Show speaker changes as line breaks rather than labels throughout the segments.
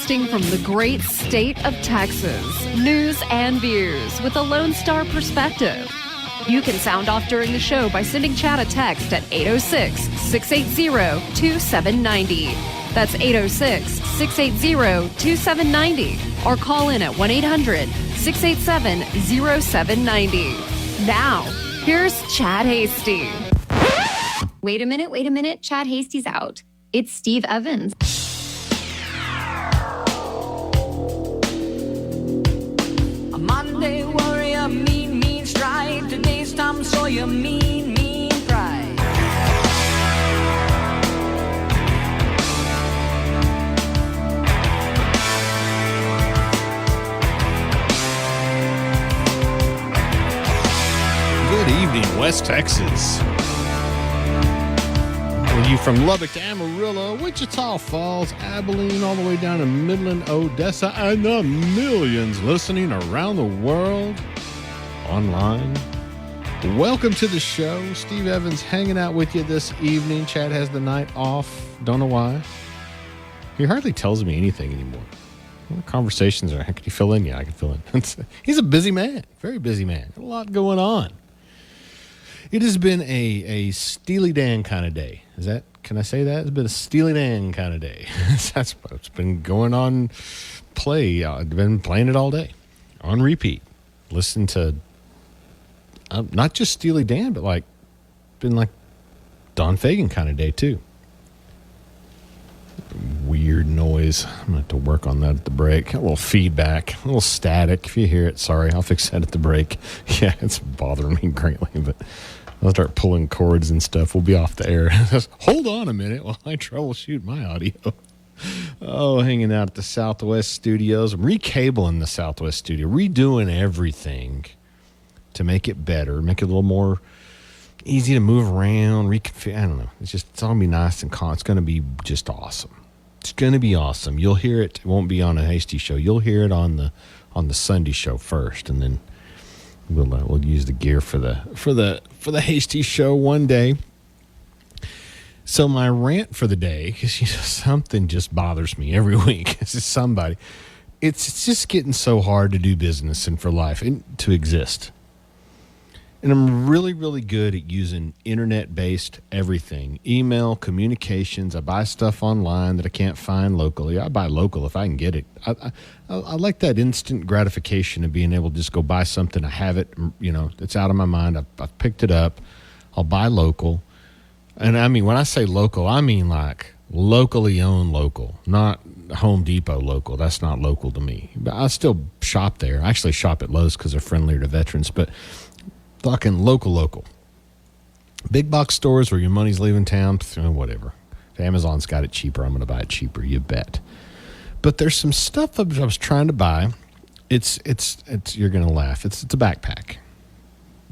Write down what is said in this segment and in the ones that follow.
Broadcasting from the great state of Texas. News and views with a Lone Star perspective. You can sound off during the show by sending Chad a text at 806-680-2790. That's 806-680-2790. Or call in at 1-800-687-0790. Now, here's Chad Hasty.
Wait a minute. Chad Hasty's out. It's Steve Evans.
A Monday warrior, mean stride. Today's Tom Sawyer, mean pride.
Good evening, West Texas. You from Lubbock to Amarillo, Wichita Falls, Abilene, all the way down to Midland, Odessa, and the millions listening around the world online. Welcome to the show. Steve Evans hanging out with you this evening. Chad has the night off. Don't know why. He hardly tells me anything anymore. Well, conversations are, can you fill in? Yeah, I can fill in. He's a busy man, very busy man. A lot going on. It has been a Steely Dan kind of day. Can I say that? It's been a Steely Dan kind of day. That's what's been going on. I've been playing it all day on repeat. Listen to not just Steely Dan, but been like Don Fagen kind of day too. Weird noise. I'm going to have to work on that at the break. A little feedback, a little static. If you hear it, sorry. I'll fix that at the break. Yeah, it's bothering me greatly, but I'll start pulling cords and stuff. We'll be off the air. Hold on a minute while I troubleshoot my audio. Oh, hanging out at the Southwest Studios. I'm recabling the Southwest Studio, redoing everything to make it better, make it a little more easy to move around, reconfigure. I don't know. It's all going to be nice and calm. It's going to be just awesome. It's going to be awesome. You'll hear it. It won't be on a Hasty show. You'll hear it on the Sunday show first, and then we'll use the gear for the Hasty show one day. So my rant for the day, because something just bothers me every week. It's somebody. It's just getting so hard to do business and for life and to exist. And I'm really, really good at using internet-based everything. Email, communications. I buy stuff online that I can't find locally. I buy local if I can get it. I like that instant gratification of being able to just go buy something. I have it, it's out of my mind. I've picked it up. I'll buy local. And I mean, when I say local, I mean like locally owned local, not Home Depot local. That's not local to me. But I still shop there. I actually shop at Lowe's because they're friendlier to veterans, but fucking local. Big box stores where your money's leaving town, whatever. If Amazon's got it cheaper, I'm going to buy it cheaper, you bet. But there's some stuff I was trying to buy. It's you're going to laugh. It's a backpack.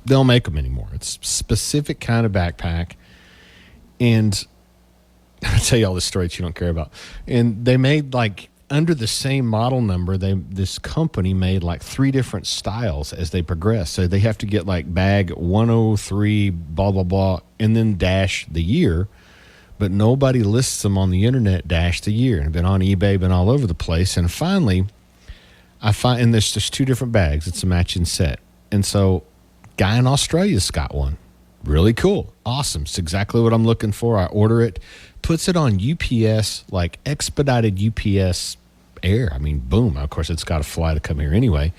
They don't make them anymore. It's a specific kind of backpack. And I'll tell you all this story that you don't care about. And they made under the same model number, this company made 3 different styles as they progress. So they have to get bag 103, blah, blah, blah, and then dash the year. But nobody lists them on the internet, dash the year. I've been on eBay, been all over the place. And finally, and there's just 2 different bags. It's a matching set. And so guy in Australia's got one. Really cool. Awesome. It's exactly what I'm looking for. I order it. Puts it on UPS, expedited UPS air. I mean, boom. Of course, it's got to fly to come here anyway.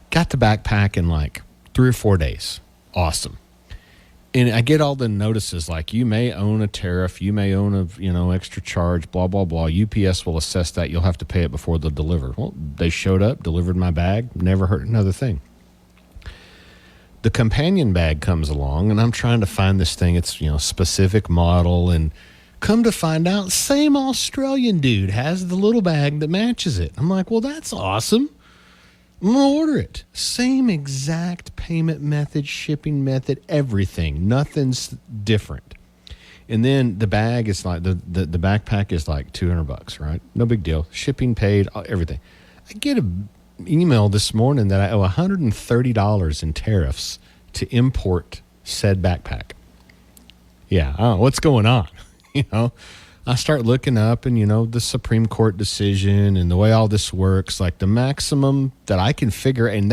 Got the backpack in 3 or 4 days. Awesome. And I get all the notices you may own a tariff, you may own a extra charge, blah, blah, blah. UPS will assess that. You'll have to pay it before they'll deliver. Well, they showed up, delivered my bag, never heard another thing. The companion bag comes along, and I'm trying to find this thing. It's, specific model, and come to find out, same Australian dude has the little bag that matches it. I'm like, well, that's awesome. I'm going to order it. Same exact payment method, shipping method, everything. Nothing's different. And then the bag is the backpack is $200, right? No big deal. Shipping paid, everything. I get an email this morning that I owe $130 in tariffs to import said backpack. Yeah, I don't know what's going on. I start looking up and, the Supreme Court decision and the way all this works, like the maximum that I can figure, and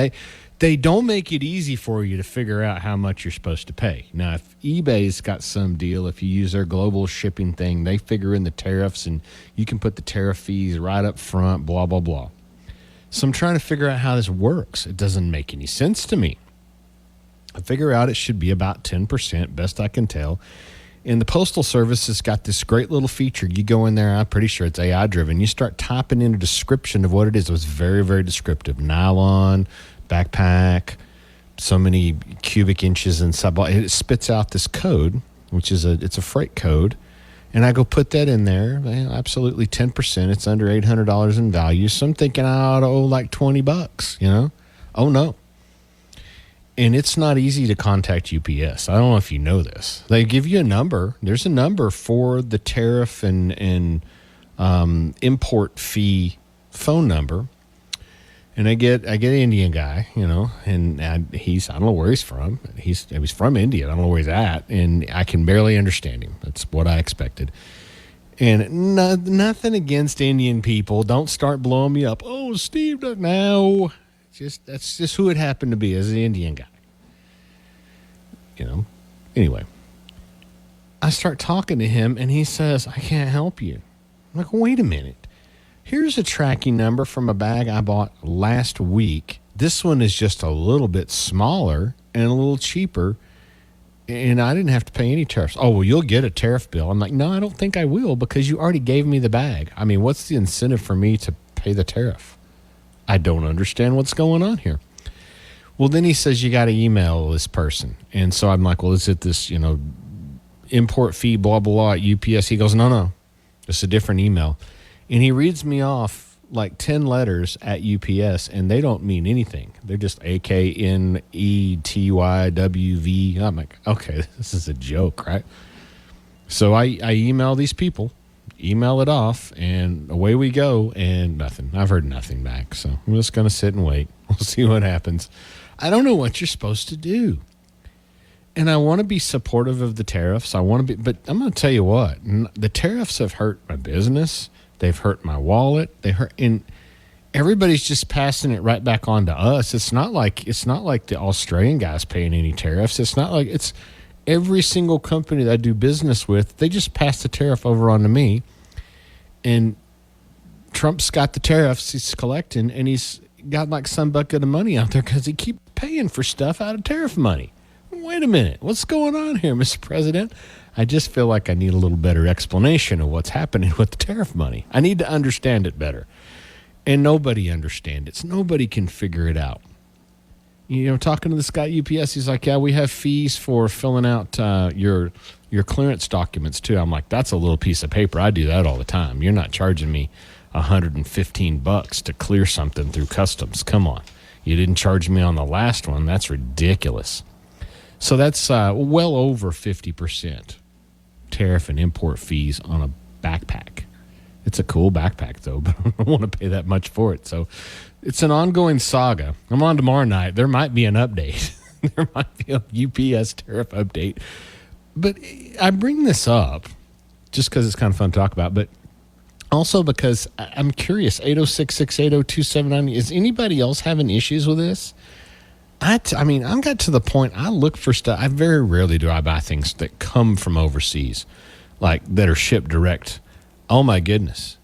they don't make it easy for you to figure out how much you're supposed to pay. Now, if eBay's got some deal, if you use their global shipping thing, they figure in the tariffs and you can put the tariff fees right up front, blah, blah, blah. So I'm trying to figure out how this works. It doesn't make any sense to me. I figure out it should be about 10%, best I can tell. And the Postal Service has got this great little feature. You go in there, I'm pretty sure it's AI driven. You start typing in a description of what it is. It was very, very descriptive. Nylon, backpack, so many cubic inches and sub. It spits out this code, which is it's a freight code. And I go put that in there. Absolutely 10%. It's under $800 in value. So I'm thinking I ought to owe like $20, Oh, no. And it's not easy to contact UPS. I don't know if you know this. They give you a number. There's a number for the tariff and import fee phone number. And I get an Indian guy, and I don't know where he's from. He's from India. I don't know where he's at, and I can barely understand him. That's what I expected. And nothing against Indian people. Don't start blowing me up. Oh, Steve, no. That's just who it happened to be as an Indian guy. Anyway, I start talking to him, and he says, I can't help you. I'm like, wait a minute. Here's a tracking number from a bag I bought last week. This one is just a little bit smaller and a little cheaper, and I didn't have to pay any tariffs. Oh, well, you'll get a tariff bill. I'm like, no, I don't think I will because you already gave me the bag. I mean, what's the incentive for me to pay the tariff? I don't understand what's going on here. Well, then he says you got to email this person. And so I'm like, well, is it this, import fee, blah, blah, at UPS? He goes, no, it's a different email. And he reads me off like 10 letters at UPS, and they don't mean anything. They're just AKNETYWV. I'm like, okay, this is a joke, right? So I email these people, email it off, and away we go, and nothing. I've heard nothing back, so I'm just going to sit and wait. We'll see what happens. I don't know what you're supposed to do. And I want to be supportive of the tariffs. But I'm going to tell you what, the tariffs have hurt my business. They've hurt my wallet. And everybody's just passing it right back on to us. It's not like the Australian guys paying any tariffs. It's not like it's every single company that I do business with. They just pass the tariff over on to me. And Trump's got the tariffs he's collecting, and he's got like some bucket of money out there because he keeps paying for stuff out of tariff money. Wait a minute. What's going on here, Mr. President? I just feel like I need a little better explanation of what's happening with the tariff money. I need to understand it better. And nobody understands it. So nobody can figure it out. Talking to this guy at UPS, he's like, yeah, we have fees for filling out your clearance documents too. I'm like, that's a little piece of paper. I do that all the time. You're not charging me $115 to clear something through customs. Come on. You didn't charge me on the last one. That's ridiculous. So that's well over 50% tariff and import fees on a backpack. It's a cool backpack, though, but I don't want to pay that much for it. So it's an ongoing saga. I'm on tomorrow night. There might be an update. There might be a UPS tariff update. But I bring this up just because it's kind of fun to talk about, but also because I'm curious. 806-680-2790. Is anybody else having issues with this? I mean, I've got to the point I look for stuff. I very rarely do I buy things that come from overseas, like that are shipped direct. Oh, my goodness.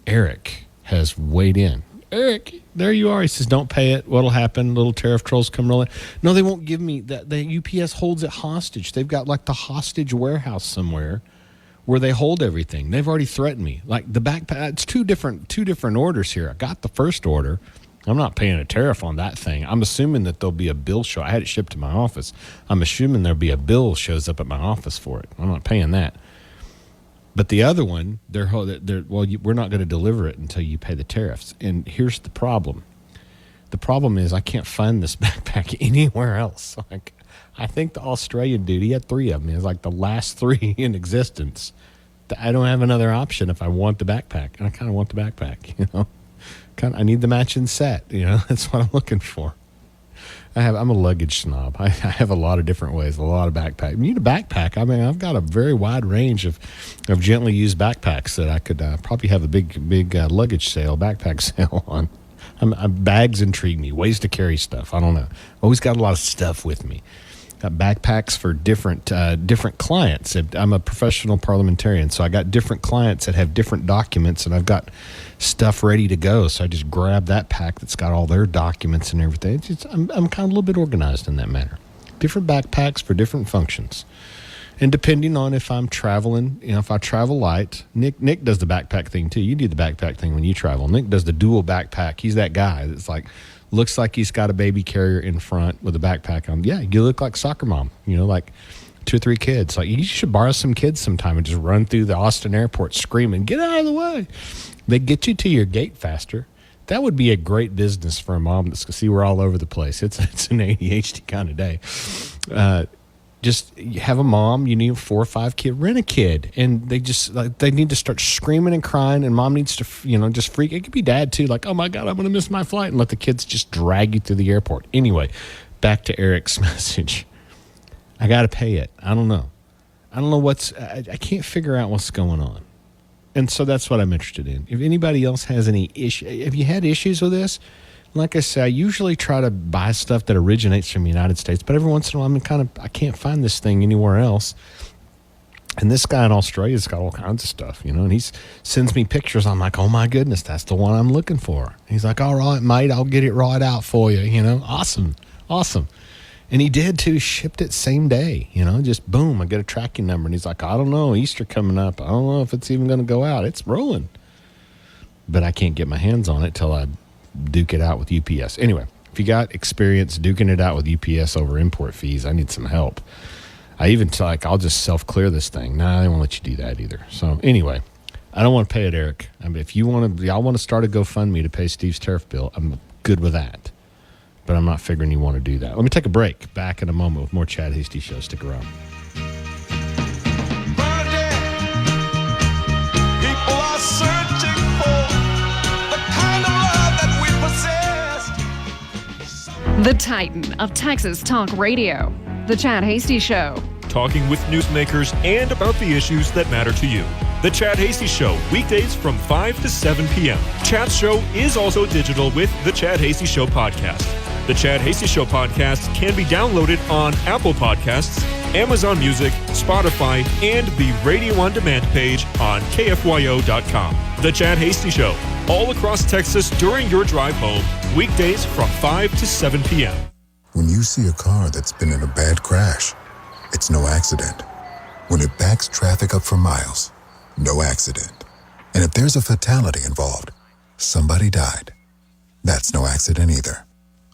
Eric has weighed in. Eric, there you are. He says, don't pay it. What'll happen? Little tariff trolls come rolling. No, they won't give me that. The UPS holds it hostage. They've got like the hostage warehouse somewhere where they hold everything. They've already threatened me. Like the backpack, it's two different orders here. I got the first order. I'm not paying a tariff on that thing. I'm assuming that there'll be a bill show. I had it shipped to my office. I'm assuming there'll be a bill shows up at my office for it. I'm not paying that. But the other one, we're not going to deliver it until you pay the tariffs. And here's the problem. The problem is I can't find this backpack anywhere else. Like, I think the Australian dude, he had 3 of them. He was like the last 3 in existence. I don't have another option if I want the backpack. And I kind of want the backpack, I need the matching set. That's what I'm looking for. I'm a luggage snob. I have a lot of different ways, a lot of backpack. You need a backpack. I mean, I've got a very wide range of gently used backpacks that I could probably have a big luggage sale, backpack sale on. Bags intrigue me. Ways to carry stuff. I don't know. Always got a lot of stuff with me. Got backpacks for different clients. I'm a professional parliamentarian, so I got different clients that have different documents, and I've got stuff ready to go. So I just grab that pack that's got all their documents and everything. I'm kind of a little bit organized in that manner. Different backpacks for different functions. And depending on if I'm traveling, if I travel light, Nick does the backpack thing too. You do the backpack thing when you travel. Nick does the dual backpack. He's that guy that's like, looks like he's got a baby carrier in front with a backpack on. Yeah, you look like soccer mom, like 2 or 3 kids. Like, you should borrow some kids sometime and just run through the Austin airport screaming, get out of the way. They get you to your gate faster. That would be a great business for a mom that's, see, we're all over the place. It's an ADHD kind of day. Just have a mom, you need 4 or 5 kids, rent a kid, and they need to start screaming and crying, and mom needs to, just freak. It could be dad too, like, oh my God, I'm going to miss my flight, and let the kids just drag you through the airport. Anyway, back to Eric's message. I got to pay it. I don't know I can't figure out what's going on. And so that's what I'm interested in. If anybody else has any issue, have you had issues with this? Like I say, I usually try to buy stuff that originates from the United States, but every once in a while I can't find this thing anywhere else. And this guy in Australia's got all kinds of stuff, and he sends me pictures. I'm like, oh my goodness, that's the one I'm looking for. He's like, all right, mate, I'll get it right out for you, Awesome. And he did too, shipped it same day, just boom, I get a tracking number. And he's like, I don't know, Easter coming up. I don't know if it's even going to go out. It's rolling. But I can't get my hands on it till I duke it out with UPS. Anyway, if you got experience duking it out with UPS over import fees, I need some help. I even I'll just self-clear this thing. Nah, they won't let you do that either. So anyway, I don't want to pay it, Eric. I mean, if y'all want to start a GoFundMe to pay Steve's tariff bill, I'm good with that. But I'm not figuring you want to do that. Let me take a break. Back in a moment with more Chad Hasty Show. Stick around.
The Titan of Texas Talk Radio, The Chad Hasty Show.
Talking with newsmakers and about the issues that matter to you. The Chad Hasty Show, weekdays from 5 to 7 p.m. Chad's show is also digital with the Chad Hasty Show podcast. The Chad Hasty Show podcast can be downloaded on Apple Podcasts, Amazon Music, Spotify, and the Radio On Demand page on KFYO.com. The Chad Hasty Show, all across Texas during your drive home, weekdays from 5 to 7 p.m.
When you see a car that's been in a bad crash, it's no accident. When it backs traffic up for miles, no accident. And if there's a fatality involved, somebody died. That's no accident either.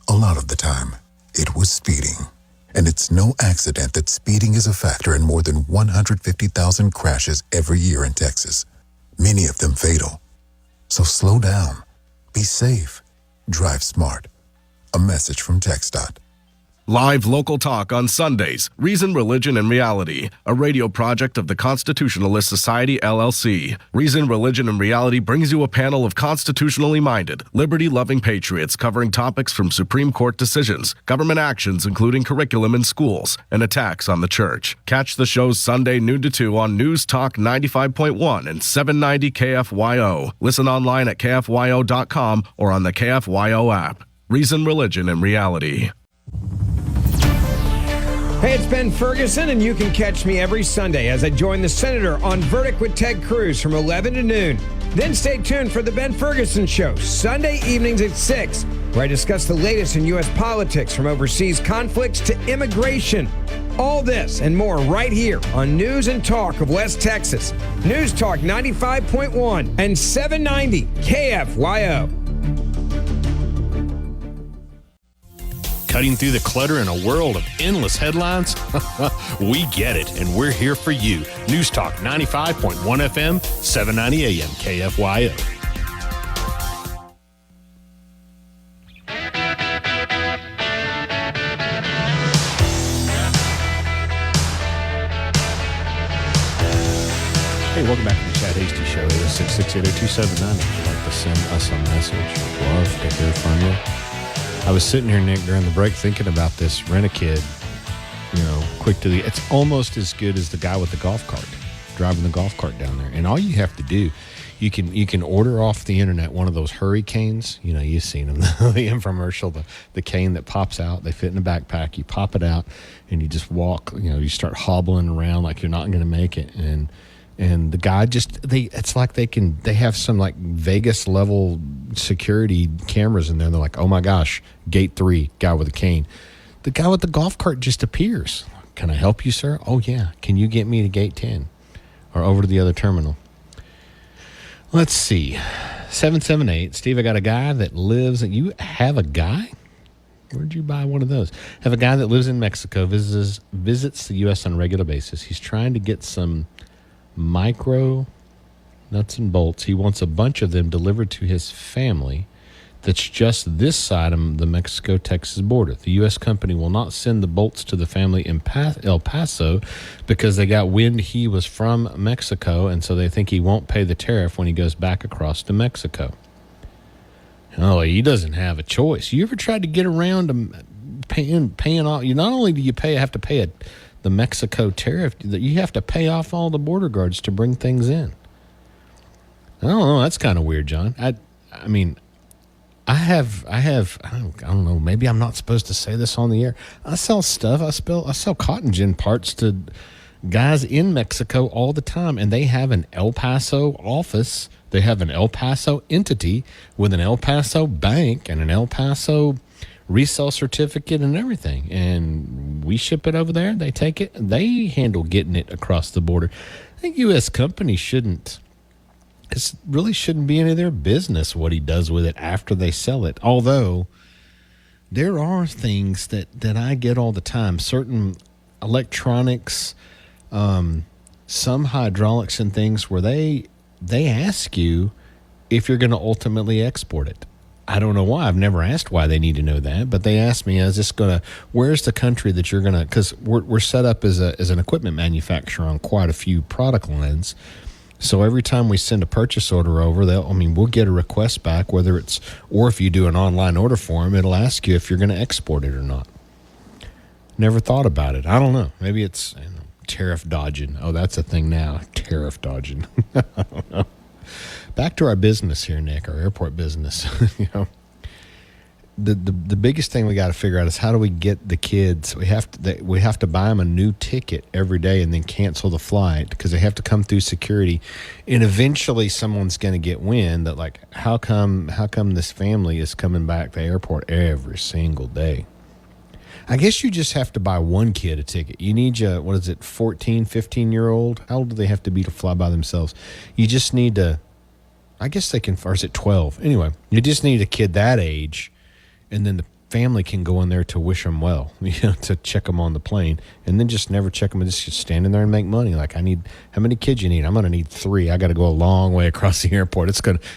A lot of the time, it was speeding. And it's no accident that speeding is a factor in more than 150,000 crashes every year in Texas, many of them fatal. So slow down, be safe, drive smart. A message from TxDOT.
Live local talk on Sundays. Reason, Religion, and Reality, a radio project of the Constitutionalist Society, LLC. Reason, Religion, and Reality brings you a panel of constitutionally minded, liberty-loving patriots covering topics from Supreme Court decisions, government actions including curriculum in schools, and attacks on the church. Catch the shows Sunday noon to 2 on News Talk 95.1 and 790 KFYO. Listen online at KFYO.com or on the KFYO app. Reason, Religion, and Reality.
Hey, it's Ben Ferguson, and you can catch me every Sunday as I join the Senator on Verdict with Ted Cruz from 11 to noon. Then stay tuned for the Ben Ferguson Show, Sunday evenings at 6, where I discuss the latest in U.S. politics from overseas conflicts to immigration. All this and more right here on News and Talk of West Texas. News Talk 95.1 and 790 KFYO.
Cutting through the clutter in a world of endless headlines? We get it, and we're here for you. News Talk 95.1 FM, 790 AM, KFYO. Hey, welcome back to the Chad Hasty Show. 806-680-2790. If you'd like to send us a message, we'd love to hear from you. I was sitting here, Nick, during the break thinking about this Rent-A-Kid, quick to the... It's almost as good as the guy with the golf cart, driving the golf cart down there. And all you have to do, you can order off the internet one of those hurricanes. You've seen them, the infomercial, the cane that pops out. They fit in a backpack. You pop it out, and you just walk. You start hobbling around like you're not going to make it. And the guy it's like they have some like Vegas level security cameras in there. They're like, oh my gosh, gate 3, guy with a cane. The guy with the golf cart just appears. Can I help you, sir? Oh yeah. Can you get me to gate 10 or over to the other terminal? Let's see. 778. Steve, I got a guy that lives. You have a guy? Where'd you buy one of those? Have a guy that lives in Mexico, visits the U.S. on a regular basis. He's trying to get some micro nuts and bolts. He wants a bunch of them delivered to his family that's just this side of the Mexico-Texas border. The U.S. company will not send the bolts to the family in El Paso because they got wind he was from Mexico, and so they think he won't pay the tariff when he goes back across to Mexico. Oh, he doesn't have a choice. You ever tried to get around paying off? Not only do you have to pay the Mexico tariff, that you have to pay off all the border guards to bring things in. I don't know. That's kind of weird, John. I mean, I don't know. Maybe I'm not supposed to say this on the air. I sell stuff. I sell cotton gin parts to guys in Mexico all the time, and they have an El Paso office. They have an El Paso entity with an El Paso bank and an El Paso resale certificate and everything, and we ship it over there. They take it. They handle getting it across the border. I think U.S. companies shouldn't be any of their business what he does with it after they sell it. Although there are things that I get all the time, certain electronics, some hydraulics and things where they ask you if you're going to ultimately export it. I don't know why. I've never asked why they need to know that, but they asked me, where's the country that you're going to, because we're set up as an equipment manufacturer on quite a few product lines. So every time we send a purchase order over, we'll get a request back, or if you do an online order form, it'll ask you if you're going to export it or not. Never thought about it. I don't know. Maybe it's tariff dodging. Oh, that's a thing now. Tariff dodging. I don't know. Back to our business here, Nick, our airport business. The biggest thing we got to figure out is how do we get the kids? We have to buy them a new ticket every day and then cancel the flight because they have to come through security, and eventually someone's going to get wind that like how come this family is coming back to the airport every single day. I guess you just have to buy one kid a ticket. You need 14, 15-year-old? How old do they have to be to fly by themselves? You just need to, I guess they can, or is it 12? Anyway, you just need a kid that age, and then the family can go in there to wish them well, to check them on the plane, and then just never check them and just stand in there and make money. Like, how many kids you need? I'm going to need 3. I got to go a long way across the airport.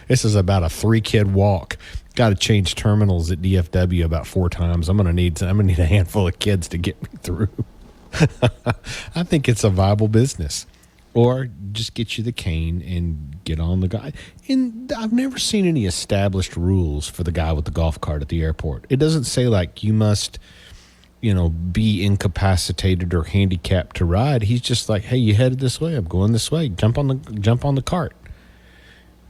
This is about a 3-kid walk. Got to change terminals at DFW about 4 times. I'm going to need a handful of kids to get me through. I think it's a viable business. Or just get you the cane and get on the guy. And I've never seen any established rules for the guy with the golf cart at the airport. It doesn't say like you must, be incapacitated or handicapped to ride. He's just like, hey, you headed this way. I'm going this way. Jump on the cart.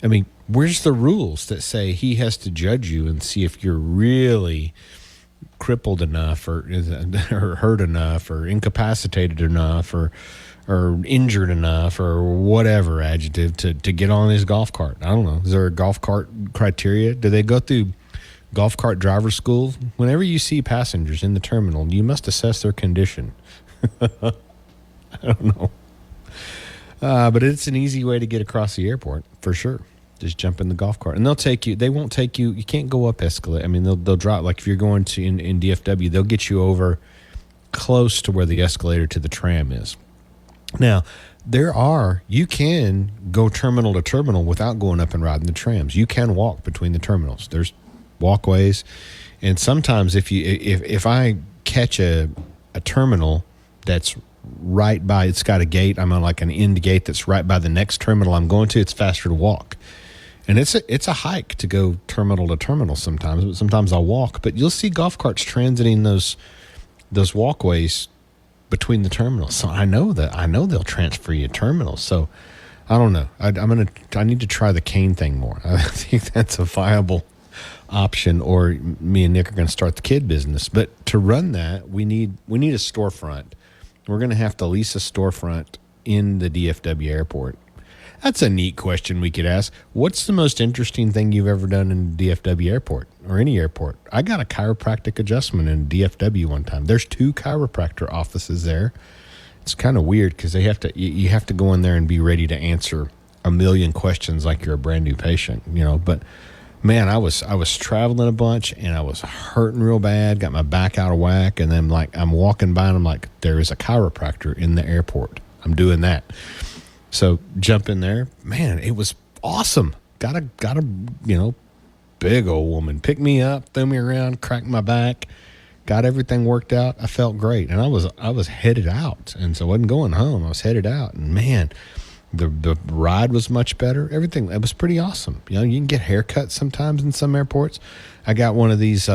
I mean, where's the rules that say he has to judge you and see if you're really crippled enough or hurt enough or incapacitated enough or injured enough or whatever adjective to get on his golf cart? I don't know. Is there a golf cart criteria? Do they go through golf cart driver school? Whenever you see passengers in the terminal, you must assess their condition. I don't know. But it's an easy way to get across the airport for sure. Just jump in the golf cart, and they won't take you. You can't go up escalate. I mean, they'll drop, like if you're going to in DFW, they'll get you over close to where the escalator to the tram is. Now, you can go terminal to terminal without going up and riding the trams. You can walk between the terminals. There's walkways, and sometimes if I catch a terminal that's right by, it's got a gate, I'm on like an end gate that's right by the next terminal I'm going to, it's faster to walk. And it's a hike to go terminal to terminal sometimes, but sometimes I'll walk. But you'll see golf carts transiting those walkways between the terminals. So I know they'll transfer you terminals. So I don't know. I need to try the cane thing more. I think that's a viable option, or me and Nick are going to start the kid business. But to run that, we need a storefront. We're going to have to lease a storefront in the DFW airport. That's a neat question we could ask. What's the most interesting thing you've ever done in DFW airport or any airport? I got a chiropractic adjustment in DFW one time. There's 2 chiropractor offices there. It's kind of weird because you have to go in there and be ready to answer a million questions like you're a brand new patient, But man, I was traveling a bunch and I was hurting real bad, got my back out of whack, and then I'm walking by and I'm like, there is a chiropractor in the airport. I'm doing that. So jump in there, man. It was awesome. Got a big old woman pick me up, throw me around, crack my back, got everything worked out. I felt great, and I was headed out, and so I wasn't going home. I was headed out, and man, the ride was much better. Everything, it was pretty awesome. You can get haircuts sometimes in some airports. I got one of these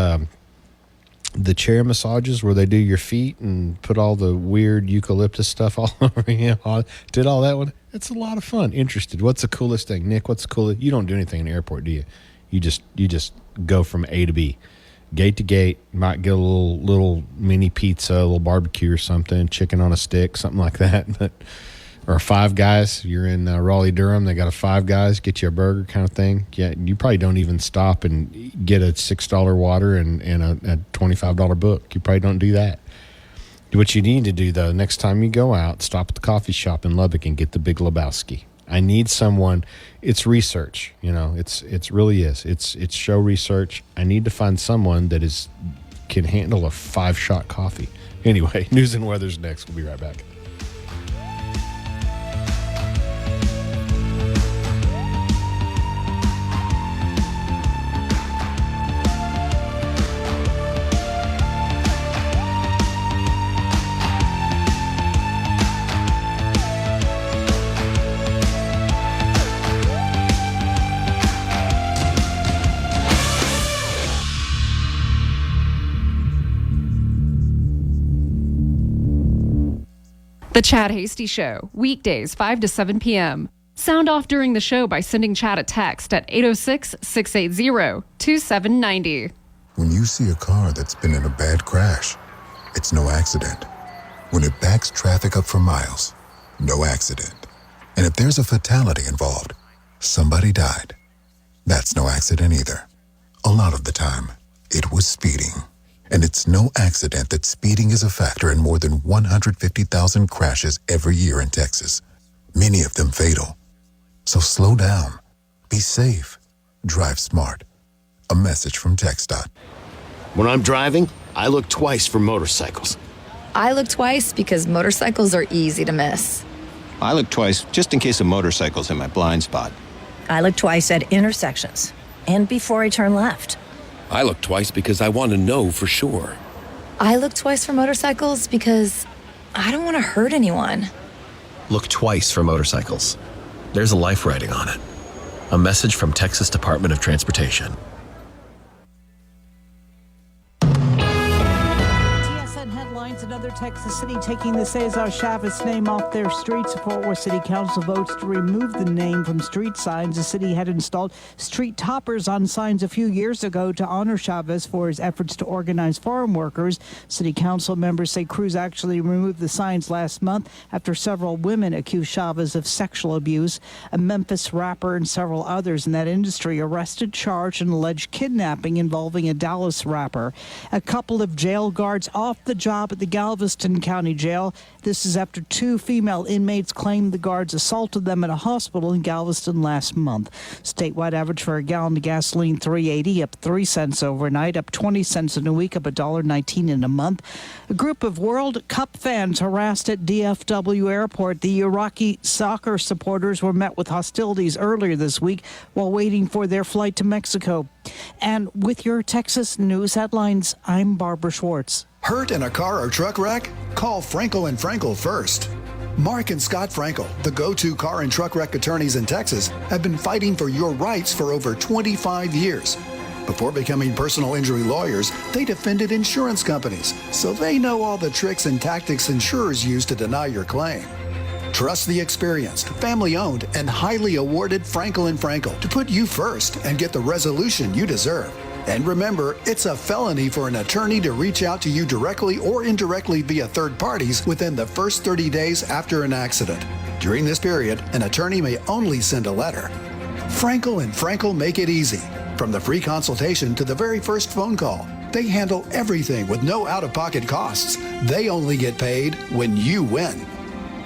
the chair massages where they do your feet and put all the weird eucalyptus stuff all over you. Did all that one. It's a lot of fun. Interested. What's the coolest thing? Nick, what's the coolest? You don't do anything in the airport, do you? You just go from A to B. Gate to gate. Might get a little mini pizza, a little barbecue or something, chicken on a stick, something like that. Or Five Guys. You're in Raleigh, Durham. They got a Five Guys, get you a burger kind of thing. Yeah, you probably don't even stop and get a $6 water and a $25 book. You probably don't do that. What you need to do, though, next time you go out, stop at the coffee shop in Lubbock and get the Big Lebowski. I need someone. It's research, It really is. It's show research. I need to find someone that can handle a 5-shot coffee. Anyway, news and weather's next. We'll be right back.
The Chad Hasty Show, weekdays 5 to 7 p.m. Sound off during the show by sending Chad a text at 806-680-2790.
When you see a car that's been in a bad crash, it's no accident. When it backs traffic up for miles, no accident. And if there's a fatality involved, somebody died. That's no accident either. A lot of the time, it was speeding. And it's no accident that speeding is a factor in more than 150,000 crashes every year in Texas, many of them fatal. So slow down, be safe, drive smart. A message from TxDOT.
When I'm driving, I look twice for motorcycles.
I look twice because motorcycles are easy to miss.
I look twice just in case a motorcycle's in my blind spot.
I look twice at intersections and before I turn left.
I look twice because I want to know for sure.
I look twice for motorcycles because I don't want to hurt anyone.
Look twice for motorcycles. There's a life riding on it. A message from Texas Department of Transportation.
Another Texas city taking the Cesar Chavez name off their streets. Fort Worth City Council votes to remove the name from street signs. The city had installed street toppers on signs a few years ago to honor Chavez for his efforts to organize farm workers. City Council members say crews actually removed the signs last month after several women accused Chavez of sexual abuse. A Memphis rapper and several others in that industry arrested, charged, and alleged kidnapping involving a Dallas rapper. A couple of jail guards off the job at the Galveston County Jail. This is after 2 female inmates claimed the guards assaulted them at a hospital in Galveston last month. Statewide average for a gallon of gasoline, $3.80, up 3 cents overnight, up 20 cents in a week, up $1.19 in a month. A group of World Cup fans harassed at DFW Airport. The Iraqi soccer supporters were met with hostilities earlier this week while waiting for their flight to Mexico. And with your Texas news headlines, I'm Barbara Schwartz.
Hurt in a car or truck wreck? Call Frankel & Frankel first. Mark and Scott Frankel, the go-to car and truck wreck attorneys in Texas, have been fighting for your rights for over 25 years. Before becoming personal injury lawyers, they defended insurance companies, so they know all the tricks and tactics insurers use to deny your claim. Trust the experienced, family-owned, and highly awarded Frankel & Frankel to put you first and get the resolution you deserve. And remember, it's a felony for an attorney to reach out to you directly or indirectly via third parties within the first 30 days after an accident. During this period, an attorney may only send a letter. Frankel & Frankel make it easy. From the free consultation to the very first phone call, they handle everything with no out-of-pocket costs. They only get paid when you win.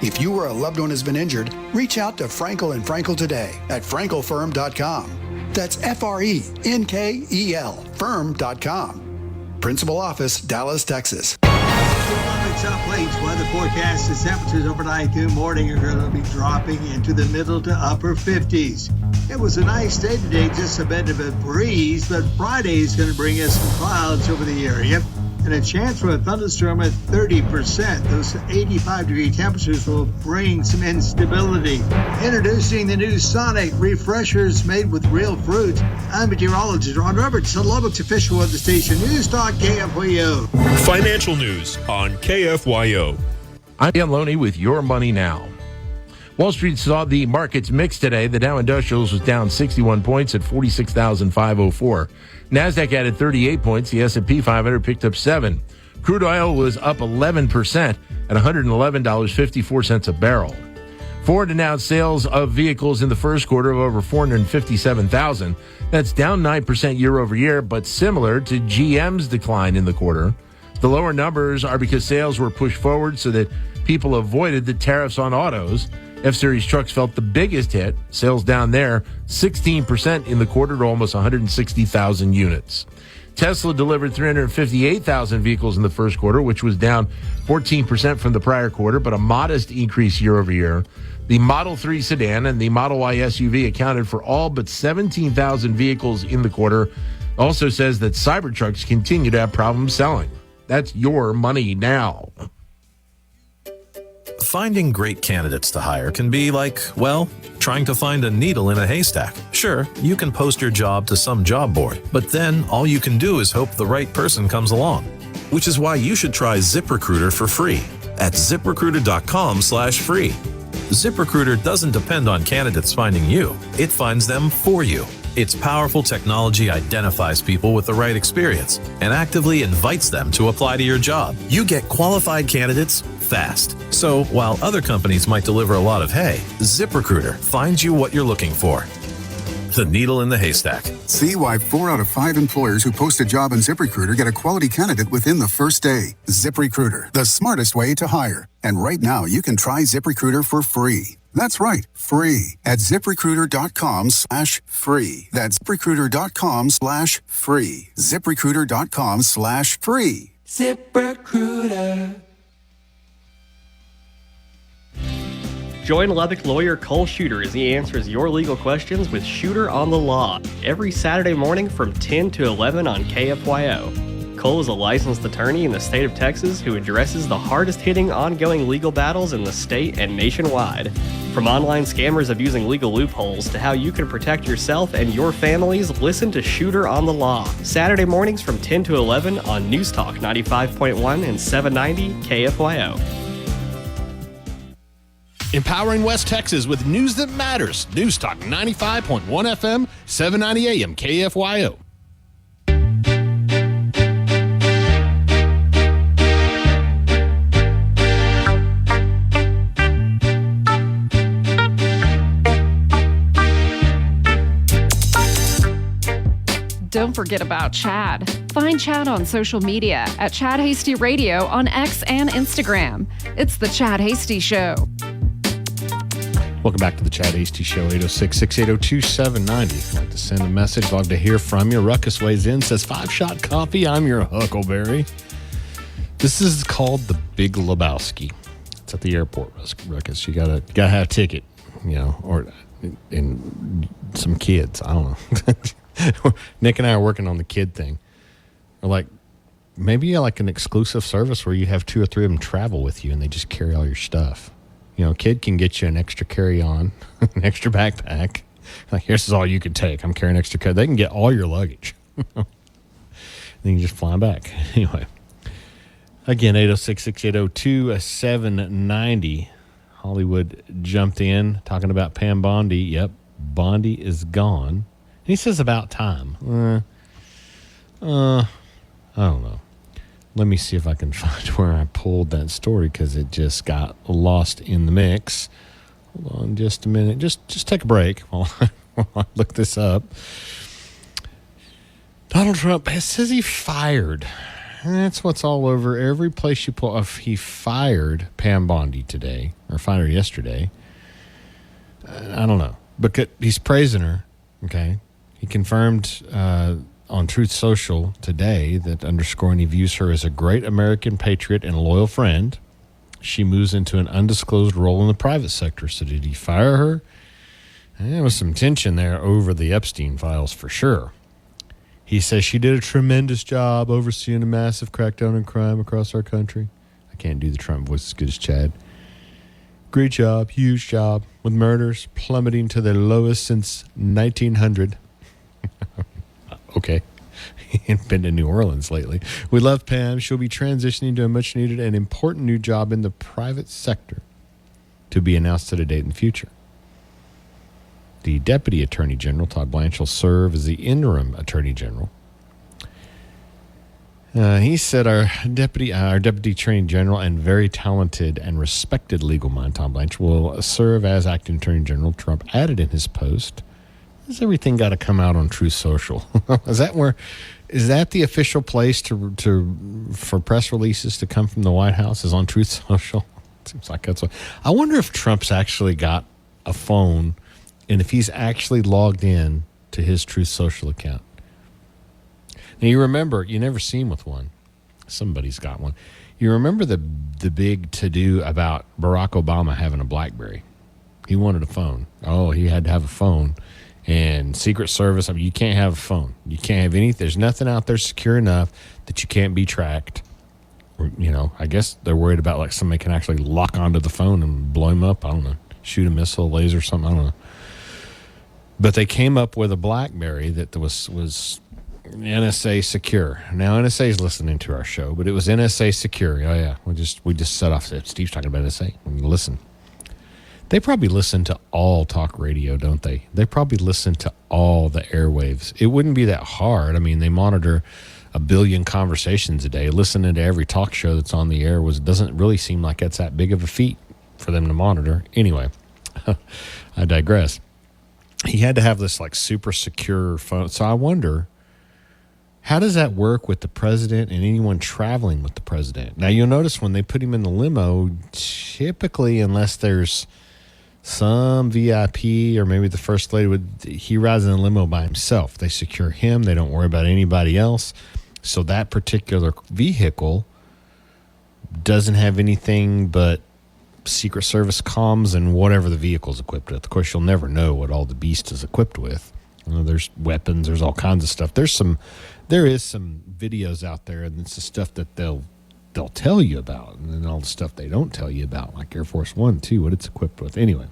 If you or a loved one has been injured, reach out to Frankel & Frankel today at frankelfirm.com. That's FRENKEL firm.com. Principal office, Dallas, Texas.
Lubbock South Plains weather forecast. The temperatures overnight through morning are going to be dropping into the middle to upper 50s. It was a nice day today, just a bit of a breeze, but Friday is going to bring us some clouds over the area and a chance for a thunderstorm at 30%. Those 85-degree temperatures will bring some instability. Introducing the new Sonic Refreshers made with real fruit. I'm meteorologist Ron Roberts, Lubbock's official weather station, News Talk KFYO.
Financial news on KFYO.
I'm Dan Loney with Your Money Now. Wall Street saw the markets mixed today. The Dow Industrials was down 61 points at 46,504. NASDAQ added 38 points. The S&P 500 picked up 7. Crude oil was up 11% at $111.54 a barrel. Ford announced sales of vehicles in the first quarter of over 457,000. That's down 9% year over year, but similar to GM's decline in the quarter. The lower numbers are because sales were pushed forward so that people avoided the tariffs on autos. F-Series trucks felt the biggest hit. Sales down there 16% in the quarter to almost 160,000 units. Tesla delivered 358,000 vehicles in the first quarter, which was down 14% from the prior quarter, but a modest increase year over year. The Model 3 sedan and the Model Y SUV accounted for all but 17,000 vehicles in the quarter. Also says that Cybertrucks continue to have problems selling. That's Your Money Now.
Finding great candidates to hire can be like, well, trying to find a needle in a haystack. Sure, you can post your job to some job board, but then all you can do is hope the right person comes along. Which is why you should try ZipRecruiter for free at ZipRecruiter.com/free. ZipRecruiter doesn't depend on candidates finding you. It finds them for you. Its powerful technology identifies people with the right experience and actively invites them to apply to your job. You get qualified candidates fast. So while other companies might deliver a lot of hay, ZipRecruiter finds you what you're looking for. The needle in the haystack.
See why 4 out of 5 employers who post a job on ZipRecruiter get a quality candidate within the first day. ZipRecruiter, the smartest way to hire. And right now, you can try ZipRecruiter for free. That's right, free at ZipRecruiter.com/free. That's ZipRecruiter.com/free. ZipRecruiter.com/free.
ZipRecruiter.
Join Lubbock lawyer Cole Shooter as he answers your legal questions with Shooter on the Law every Saturday morning from 10 to 11 on KFYO. Cole is a licensed attorney in the state of Texas who addresses the hardest-hitting ongoing legal battles in the state and nationwide. From online scammers abusing legal loopholes to how you can protect yourself and your families, listen to Shooter on the Law, Saturday mornings from 10 to 11 on News Talk 95.1 and 790 KFYO.
Empowering West Texas with news that matters. News Talk 95.1 FM, 790 AM, KFYO.
Don't forget about Chad. Find Chad on social media at Chad Hasty Radio on X and Instagram. It's The Chad Hasty Show.
Welcome back to the Chad Hasty Show, 806-680-2790. If you'd like to send a message, love to hear from you. Ruckus weighs in, says 5-shot coffee. I'm your Huckleberry. This is called the Big Lebowski. It's at the airport, Ruckus. You gotta have a ticket, or and some kids. I don't know. Nick and I are working on the kid thing. We're like, maybe like an exclusive service where you have 2 or 3 of them travel with you and they just carry all your stuff. Kid can get you an extra carry-on, an extra backpack. Like, here's all you can take. I'm carrying extra carry. They can get all your luggage. Then you just fly back. Anyway. Again, 806-680-2790. Hollywood jumped in talking about Pam Bondi. Yep, Bondi is gone. And he says about time. I don't know. Let me see if I can find where I pulled that story because it just got lost in the mix. Hold on just a minute. Just take a break while I look this up. Donald Trump says he fired. That's what's all over every place you pull off. He fired Pam Bondi today, or fired her yesterday. I don't know. But he's praising her, okay? He confirmed on Truth Social today that underscoring he views her as a great American patriot and a loyal friend. She moves into an undisclosed role in the private sector. So did he fire her? And there was some tension there over the Epstein files for sure. He says she did a tremendous job overseeing a massive crackdown on crime across our country. I can't do the Trump voice as good as Chad. Great job, huge job, with murders plummeting to their lowest since 1900. Okay. Been to New Orleans lately. We love Pam. She'll be transitioning to a much needed and important new job in the private sector to be announced at a date in the future. The Deputy Attorney General, Todd Blanche, will serve as the interim Attorney General. He said our Deputy Attorney General and very talented and respected legal mind, Tom Blanche, will serve as Acting Attorney General. Trump added in his post, has everything got to come out on Truth Social? Is that the official place for press releases to come from the White House, is on Truth Social? Seems like that's what. I wonder if Trump's actually got a phone and if he's actually logged in to his Truth Social account. Now, you remember, you never see him with one. Somebody's got one. You remember the big to-do about Barack Obama having a BlackBerry? He wanted a phone. Oh, he had to have a phone. And Secret Service, you can't have a phone. You can't have anything. There's nothing out there secure enough that you can't be tracked. Or, I guess they're worried about like somebody can actually lock onto the phone and blow him up. I don't know. Shoot a missile, laser, something. I don't know. But they came up with a BlackBerry that was NSA secure. Now NSA is listening to our show, but it was NSA secure. Oh yeah, we just set off. Steve's talking about NSA. Listen, they probably listen to all talk radio, don't they? They probably listen to all the airwaves. It wouldn't be that hard. I mean, they monitor 1 billion conversations a day. Listening to every talk show that's on the air doesn't really seem like that's that big of a feat for them to monitor. Anyway, I digress. He had to have this like super secure phone. So I wonder, how does that work with the president and anyone traveling with the president? Now, you'll notice when they put him in the limo, typically, unless there's some VIP or maybe the first lady, he rides in the limo by himself. They secure him. They don't worry about anybody else. So that particular vehicle doesn't have anything but Secret Service comms and whatever the vehicle's equipped with. Of course, you'll never know what all the beast is equipped with. There's weapons, there's all kinds of stuff. There is some videos out there, and it's the stuff that they'll tell you about, and then all the stuff they don't tell you about, like Air Force One too, what it's equipped with. Anyway,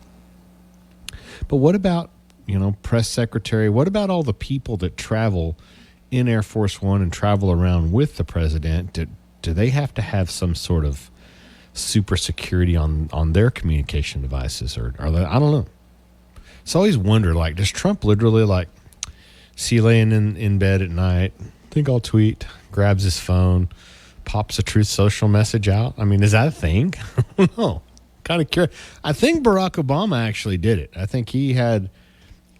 but what about press secretary? What about all the people that travel in Air Force One and travel around with the president? Do they have to have some sort of super security on their communication devices, or are they? I don't know. So I always wonder, like, does Trump literally see you laying in bed at night, think I'll tweet, grabs his phone, pops a Truth Social message out? I mean, is that a thing? I don't know. Kind of curious. I think Barack Obama actually did it. I think he had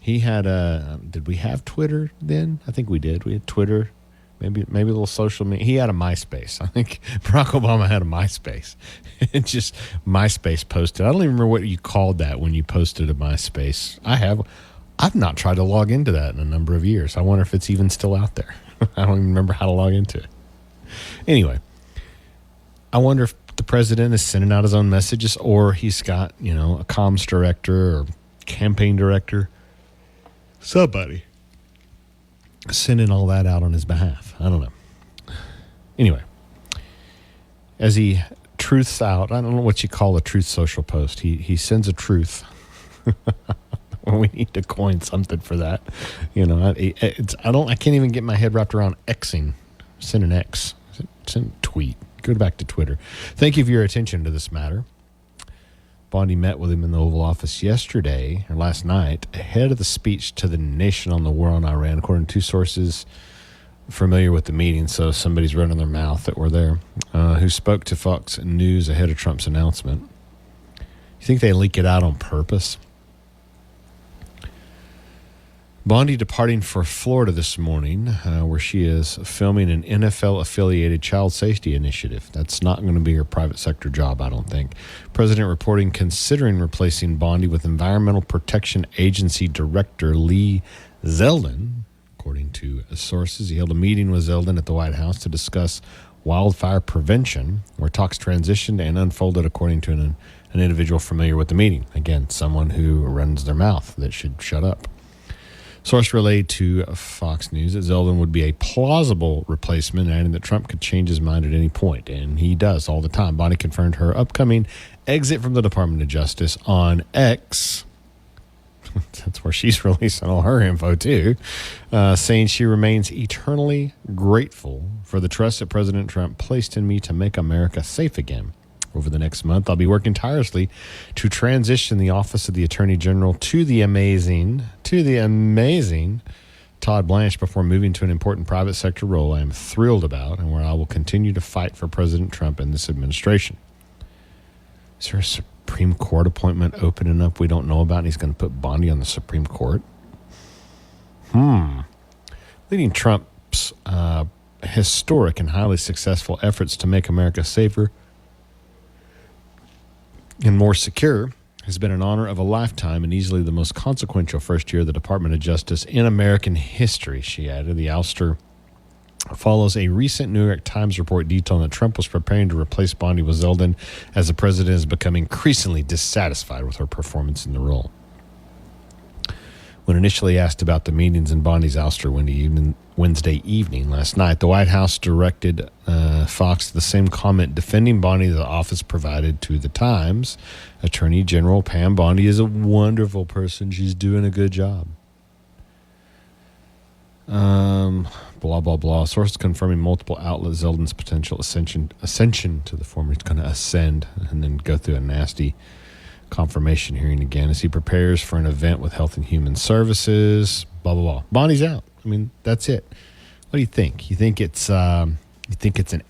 did we have Twitter then? I think we did. We had Twitter. Maybe a little social media. He had a MySpace. I think Barack Obama had a MySpace. It just MySpace posted. I don't even remember what you called that when you posted a MySpace. I've not tried to log into that in a number of years. I wonder if it's even still out there. I don't even remember how to log into it. Anyway, I wonder if the president is sending out his own messages, or he's got, a comms director or campaign director, somebody sending all that out on his behalf. I don't know. Anyway, as he truth's out. I don't know what you call a truth social post. He sends a truth. We need to coin something for that. You know, I can't even get my head wrapped around Xing. Send an X. Send a tweet. Go back to Twitter. Thank you for your attention to this matter. Bondi met with him in the Oval Office last night, ahead of the speech to the nation on the war on Iran, according to two sources familiar with the meeting, so somebody's running their mouth that were there, who spoke to Fox News ahead of Trump's announcement. You think they leak it out on purpose? Bondi departing for Florida this morning, where she is filming an NFL-affiliated child safety initiative. That's not going to be her private sector job, I don't think. President reporting considering replacing Bondi with Environmental Protection Agency Director Lee Zeldin. According to sources, he held a meeting with Zeldin at the White House to discuss wildfire prevention, where talks transitioned and unfolded according to an individual familiar with the meeting. Again, someone who runs their mouth that should shut up. Source relayed to Fox News that Zeldin would be a plausible replacement, adding that Trump could change his mind at any point, and he does all the time. Bondi confirmed her upcoming exit from the Department of Justice on X. That's where she's releasing all her info, too, saying she remains eternally grateful for the trust that President Trump placed in me to make America safe again. Over the next month, I'll be working tirelessly to transition the office of the Attorney General to the amazing Todd Blanche before moving to an important private sector role I am thrilled about and where I will continue to fight for President Trump and this administration. Is there a Supreme Court appointment opening up we don't know about, and he's going to put Bondi on the Supreme Court? Leading Trump's historic and highly successful efforts to make America safer and more secure has been an honor of a lifetime and easily the most consequential first year of the Department of Justice in American history, she added. The ouster follows a recent New York Times report detailing that Trump was preparing to replace Bondi with Zeldin as the president has become increasingly dissatisfied with her performance in the role. When initially asked about the meetings in Bondi's ouster Wednesday evening last night, the White House directed Fox the same comment defending Bondi the office provided to the Times. Attorney General Pam Bondi is a wonderful person. She's doing a good job. Blah, blah, blah. Sources confirming multiple outlets Zeldin's potential ascension to the former. He's going to ascend and then go through a nasty confirmation hearing again as he prepares for an event with Health and Human Services. Blah, blah, blah. Bondi's out. I mean, that's it. What do you think? You think it's an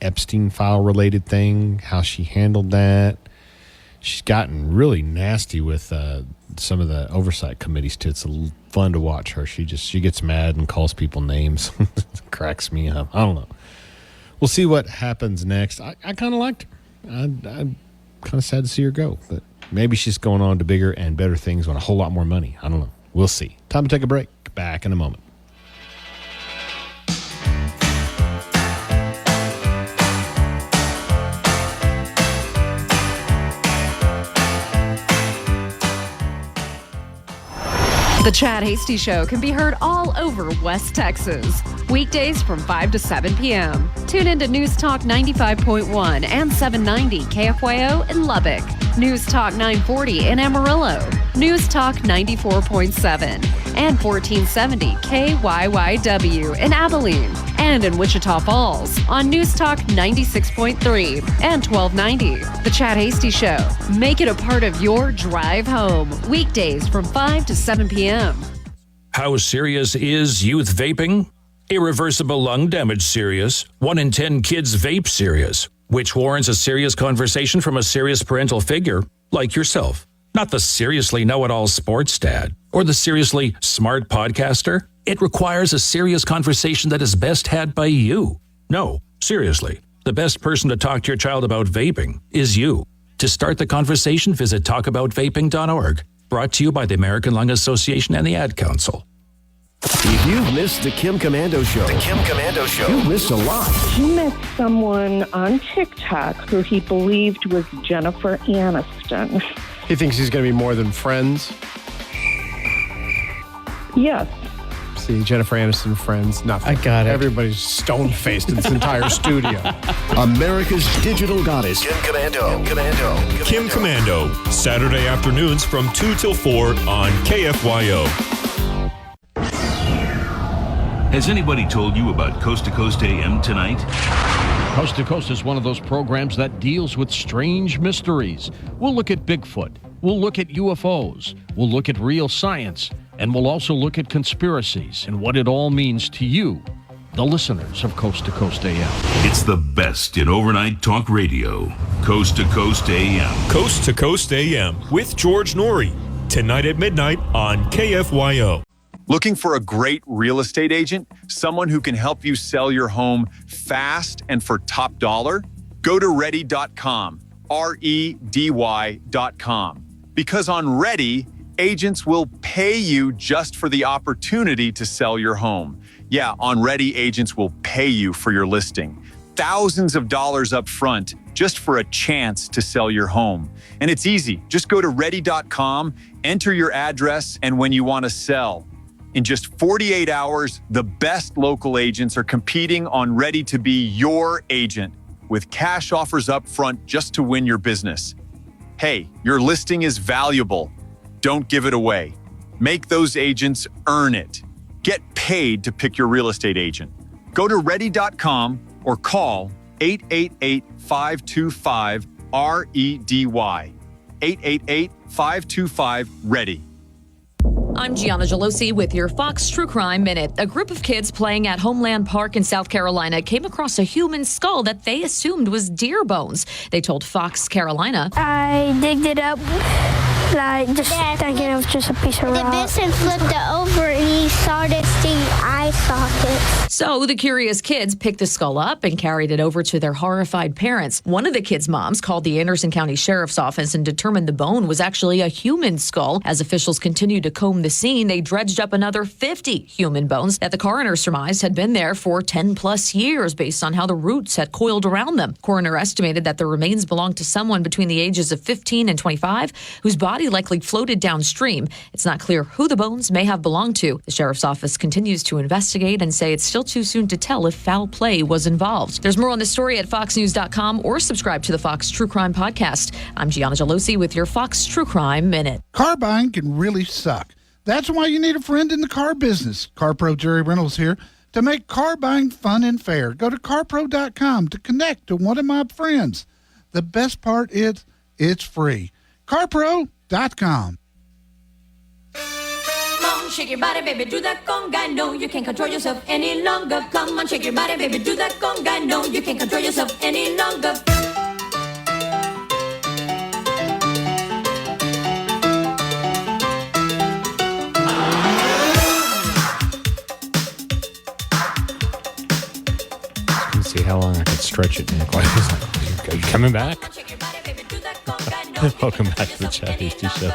Epstein file related thing? How she handled that? She's gotten really nasty with some of the oversight committees too. It's fun to watch her. She gets mad and calls people names. Cracks me up. I don't know. We'll see what happens next. I kind of liked her. I'm kind of sad to see her go, but maybe she's going on to bigger and better things with a whole lot more money. I don't know. We'll see. Time to take a break. Back in a moment.
The Chad Hasty Show can be heard all over West Texas. Weekdays from 5 to 7 p.m. Tune into News Talk 95.1 and 790 KFYO in Lubbock. News Talk 940 in Amarillo. News Talk 94.7 and 1470 KYYW in Abilene. And in Wichita Falls on News Talk 96.3 and 1290. The Chad Hasty Show. Make it a part of your drive home. Weekdays from 5 to 7 p.m.
How serious is youth vaping? Irreversible lung damage serious. 1 in 10 kids vape serious, which warrants a serious conversation from a serious parental figure like yourself. Not the seriously know-it-all sports dad or the seriously smart podcaster. It requires a serious conversation that is best had by you. No, seriously, the best person to talk to your child about vaping is you. To start the conversation, visit talkaboutvaping.org. Brought to you by the American Lung Association and the Ad Council.
If you've missed the Kim Commando Show, you've missed a lot.
He met someone on TikTok who he believed was Jennifer Aniston.
He thinks he's going to be more than friends?
Yes.
see Jennifer Aniston, Friends, nothing.
I got it.
Everybody's stone-faced in this entire studio.
America's digital goddess, Kim Commando.
Kim Commando, Saturday afternoons from 2 till 4 on KFYO.
Has anybody told you about Coast to Coast AM tonight?
Coast to Coast is one of those programs that deals with strange mysteries. We'll look at Bigfoot. We'll look at UFOs. We'll look at real science. And we'll also look at conspiracies and what it all means to you, the listeners of Coast to Coast AM.
It's the best in overnight talk radio. Coast to Coast AM.
Coast to Coast AM with George Norrie. Tonight at midnight on KFYO.
Looking for a great real estate agent? Someone who can help you sell your home fast and for top dollar? Go to ready.com, REDY.com. Because on Ready, agents will pay you just for the opportunity to sell your home. Yeah, on Ready, agents will pay you for your listing. Thousands of dollars up front just for a chance to sell your home. And it's easy. Just go to ready.com, enter your address, and when you want to sell. In just 48 hours, the best local agents are competing on Ready to be your agent with cash offers up front just to win your business. Hey, your listing is valuable. Don't give it away. Make those agents earn it. Get paid to pick your real estate agent. Go to ready.com or call 888-525-REDY. 888-525-READY.
I'm Gianna Gelosi with your Fox True Crime Minute. A group of kids playing at Homeland Park in South Carolina came across a human skull that they assumed was deer bones. They told Fox Carolina,
I digged it up, just thinking it was just a piece of rock. The bison flipped it over and he saw this thing eye socket.
So the curious kids picked the skull up and carried it over to their horrified parents. One of the kids' moms called the Anderson County Sheriff's Office and determined the bone was actually a human skull. As officials continued to comb the scene, they dredged up another 50 human bones that the coroner surmised had been there for 10 plus years based on how the roots had coiled around them. Coroner estimated that the remains belonged to someone between the ages of 15 and 25 whose body likely floated downstream. It's not clear who the bones may have belonged to. The sheriff's office continues to investigate and say it's still too soon to tell if foul play was involved. There's more on this story at foxnews.com or subscribe to the Fox True Crime Podcast. I'm Gianna Gelosi with your Fox True Crime Minute.
Car buying can really suck. That's why you need a friend in the car business. CarPro Jerry Reynolds here to make car buying fun and fair. Go to carpro.com to connect to one of my friends. The best part is it's free. carpro.com.
Come on, shake your body, baby, do that conga. No, you can't control yourself any longer. Come on, shake your body, baby, do that conga. No, you can't control yourself any longer.
See how long I could stretch it, Nick. Are you coming back? Welcome back to the Chad Hasty Show.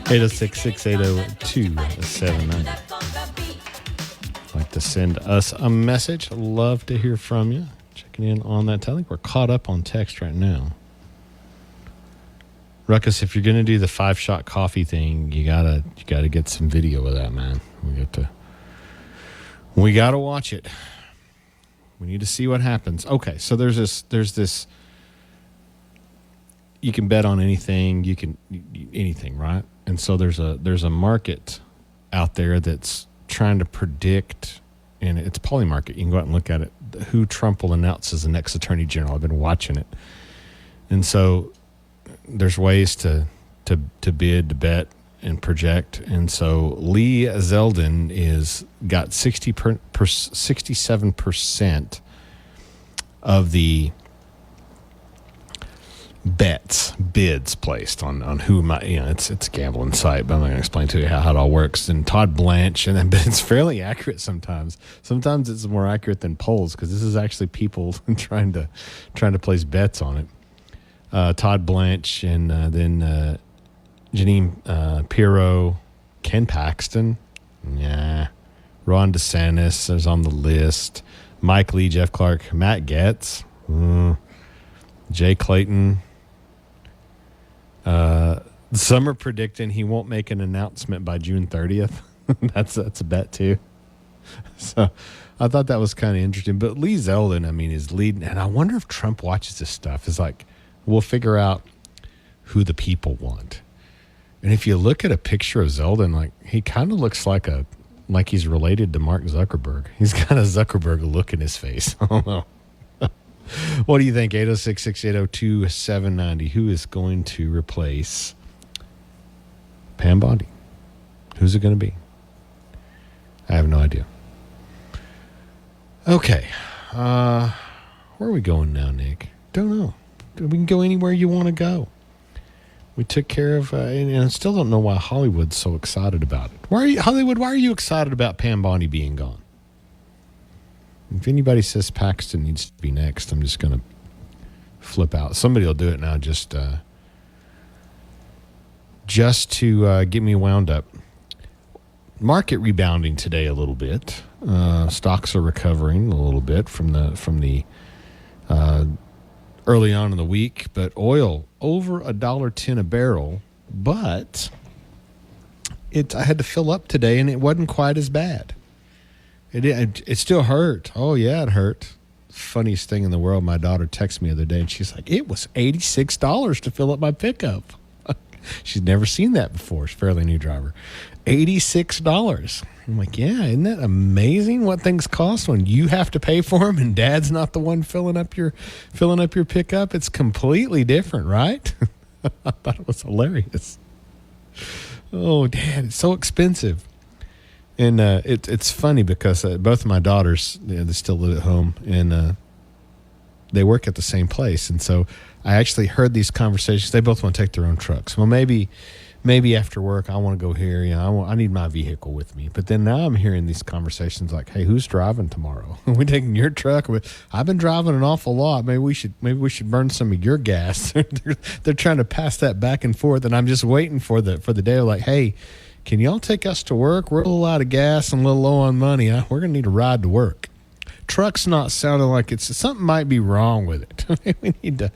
806-680-2790. Like to send us a message. Love to hear from you. Checking in on that. I think we're caught up on text right now. Ruckus, if you're gonna do the 5-shot coffee thing, you gotta get some video of that, man. We gotta watch it. We need to see what happens. Okay, so there's this. You can bet on anything. Anything, right? And so there's a market out there that's trying to predict, and it's Polymarket. You can go out and look at it. Who Trump will announce as the next Attorney General. I've been watching it, and so there's ways to bid, to bet, and project. And so Lee Zeldin is got 67% of the bids placed on who might, it's a gambling site, but I'm not going to explain to you how it all works. And Todd Blanche, but it's fairly accurate sometimes. Sometimes it's more accurate than polls because this is actually people trying to place bets on it. Todd Blanche and then Janine Pirro, Ken Paxton, Ron DeSantis is on the list, Mike Lee, Jeff Clark, Matt Gaetz, Jay Clayton. Some are predicting he won't make an announcement by June 30th. That's a bet too. So I thought that was kind of interesting. But Lee Zeldin, I mean, is leading. And I wonder if Trump watches this stuff. It's like, we'll figure out who the people want. And if you look at a picture of Zeldin, like, he kind of looks like he's related to Mark Zuckerberg. He's got a Zuckerberg look in his face. I don't know. What do you think? 806-680-2790. Who is going to replace Pam Bondi? Who's it going to be? I have no idea. Okay. Where are we going now, Nick? Don't know. We can go anywhere you want to go. We took care of, and I still don't know why Hollywood's so excited about it. Hollywood, why are you excited about Pam Bondi being gone? If anybody says Paxton needs to be next, I'm just going to flip out. Somebody will do it now just to get me wound up. Market rebounding today a little bit. Stocks are recovering a little bit from the early on in the week, but oil over $1.10 a barrel. But I had to fill up today, and it wasn't quite as bad. It still hurt. Oh yeah, it hurt. Funniest thing in the world. My daughter texted me the other day, and she's like, "It was $86 to fill up my pickup." She's never seen that before. She's a fairly new driver. $86. I'm like, yeah, isn't that amazing what things cost when you have to pay for them and Dad's not the one filling up your pickup? It's completely different, right? I thought it was hilarious. Oh, Dad, it's so expensive. And it's funny because both of my daughters, they still live at home, and they work at the same place. And so I actually heard these conversations. They both want to take their own trucks. Well, maybe after work, I want to go here. I need my vehicle with me. But then now I'm hearing these conversations like, hey, who's driving tomorrow? Are we taking your truck? I've been driving an awful lot. Maybe we should burn some of your gas. They're trying to pass that back and forth, and I'm just waiting for the day. Like, hey, can y'all take us to work? We're a little out of gas and a little low on money. We're going to need a ride to work. Truck's not sounding like something might be wrong with it. We need to,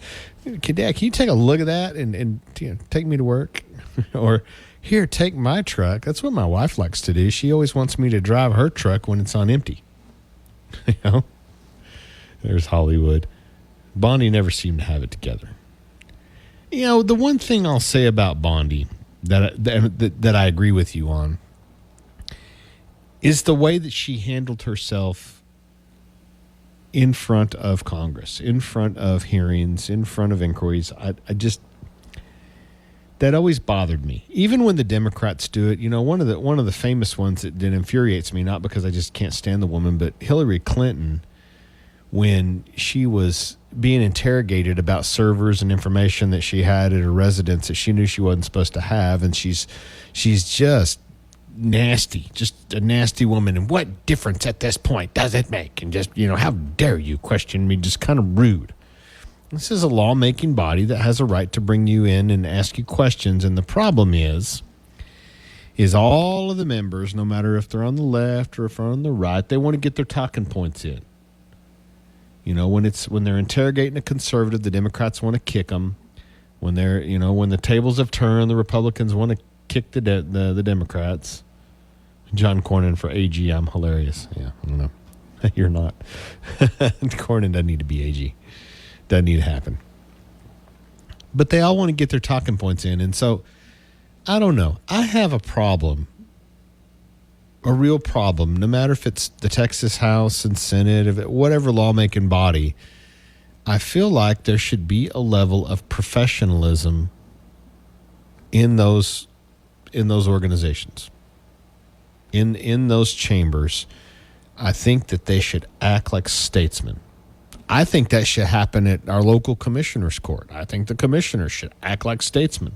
Dad, can you take a look at that and take me to work? Or here, take my truck. That's what my wife likes to do. She always wants me to drive her truck when it's on empty. There's Hollywood. Bondi never seemed to have it together. The one thing I'll say about Bondi that I agree with you on is the way that she handled herself in front of Congress, in front of hearings, in front of inquiries. That always bothered me. Even when the Democrats do it, one of the famous ones that infuriates me, not because I just can't stand the woman, but Hillary Clinton, when she was being interrogated about servers and information that she had at her residence that she knew she wasn't supposed to have, and she's just nasty, just a nasty woman. And what difference at this point does it make? And just, how dare you question me? Just kind of rude. This is a lawmaking body that has a right to bring you in and ask you questions. And the problem is all of the members, no matter if they're on the left or if they're on the right, they want to get their talking points in. When they're interrogating a conservative, the Democrats want to kick them. When when the tables have turned, the Republicans want to kick the Democrats. John Cornyn for AG, I'm hilarious. Yeah, I don't know. You're not. Cornyn doesn't need to be AG. Doesn't need to happen. But they all want to get their talking points in. And so, I don't know. I have a problem, a real problem, no matter if it's the Texas House and Senate, whatever lawmaking body. I feel like there should be a level of professionalism in those organizations, in those chambers. I think that they should act like statesmen. I think that should happen at our local commissioner's court. I think the commissioners should act like statesmen.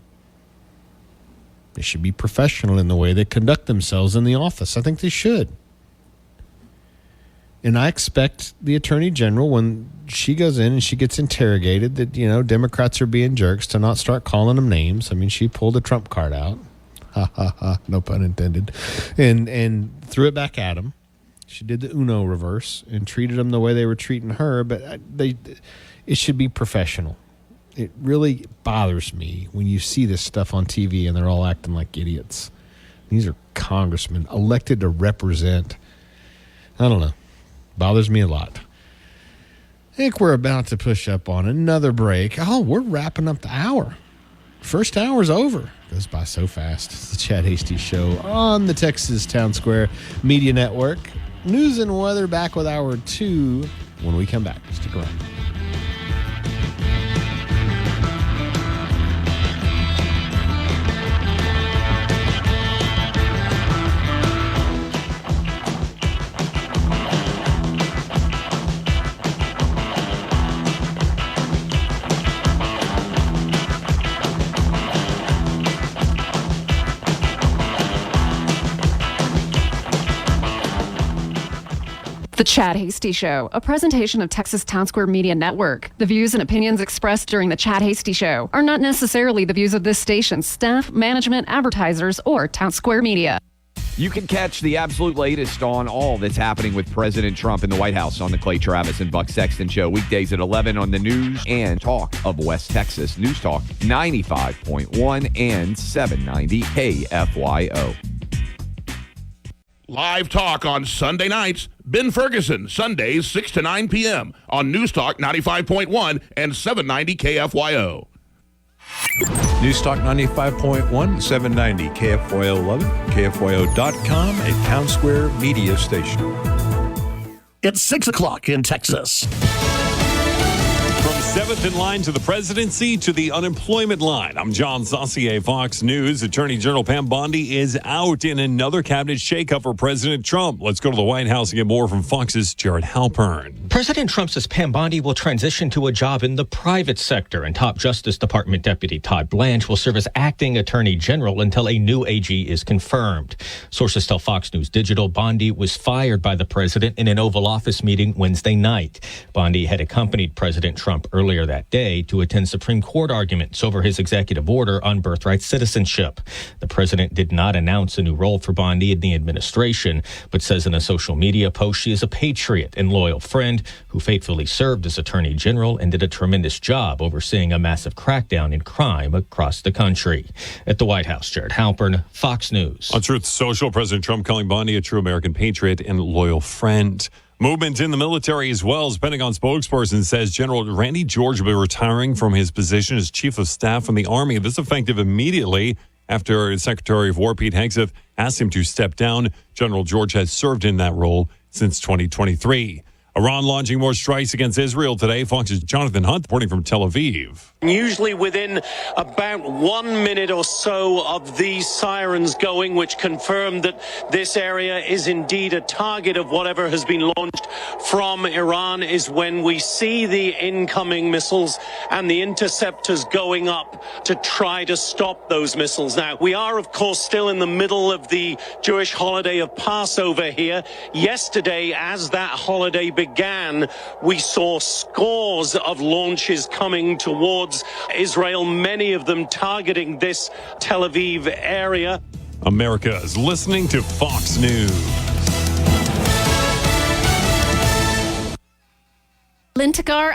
They should be professional in the way they conduct themselves in the office. I think they should. And I expect the Attorney General, when she goes in and she gets interrogated, that, Democrats are being jerks, to not start calling them names. I mean, she pulled a Trump card out. Ha, ha, ha, no pun intended. And threw it back at them. She did the Uno reverse and treated them the way they were treating her, but it should be professional. It really bothers me when you see this stuff on TV and they're all acting like idiots. These are congressmen elected to represent I don't know. Bothers me a lot. I think we're about to push up on another break. Oh, we're wrapping up the hour. First hour's over. Goes by so fast. It's the Chad Hasty Show on the Texas Town Square Media Network. News and weather back with hour 2 when we come back. Stick around.
The Chad Hasty Show, a presentation of Texas Town Square Media Network. The views and opinions expressed during the Chad Hasty Show are not necessarily the views of this station's staff, management, advertisers, or Town Square Media.
You can catch the absolute latest on all that's happening with President Trump in the White House on the Clay Travis and Buck Sexton Show, weekdays at 11 on the News and Talk of West Texas. News Talk 95.1 and 790 KFYO.
Live talk on Sunday nights. Ben Ferguson, Sundays 6 to 9 p.m. on News Talk 95.1 and 790 KFYO.
News Talk 95.1, 790 KFYO 11, KFYO.com, a Town Square media station.
It's 6 o'clock in Texas.
From seventh in line to the presidency to the unemployment line. I'm John Saucier, Fox News. Attorney General Pam Bondi is out in another cabinet shakeup for President Trump. Let's go to the White House and get more from Fox's Jared Halpern.
President Trump says Pam Bondi will transition to a job in the private sector, and top Justice Department Deputy Todd Blanche will serve as acting Attorney General until a new AG is confirmed. Sources tell Fox News Digital Bondi was fired by the president in an Oval Office meeting Wednesday night. Bondi had accompanied President Trump earlier that day to attend Supreme Court arguments over his executive order on birthright citizenship. The president did not announce a new role for Bondi in the administration, but says in a social media post she is a patriot and loyal friend who faithfully served as Attorney General and did a tremendous job overseeing a massive crackdown in crime across the country. At the White House, Jared Halpern, Fox News.
On Truth Social, President Trump calling Bondi a true American patriot and loyal friend. Movement in the military as well. As Pentagon spokesperson says General Randy George will be retiring from his position as Chief of Staff in the Army. This effective immediately after Secretary of War Pete Hegseth asked him to step down. General George has served in that role since 2023. Iran launching more strikes against Israel today. Fox's Jonathan Hunt reporting from Tel Aviv.
Usually within about 1 minute or so of these sirens going, which confirm that this area is indeed a target of whatever has been launched from Iran, is when we see the incoming missiles and the interceptors going up to try to stop those missiles. Now, we are, of course, still in the middle of the Jewish holiday of Passover here. Yesterday, as that holiday began, we saw scores of launches coming towards Israel, many of them targeting this Tel Aviv area.
America is listening to Fox News.
Lintigar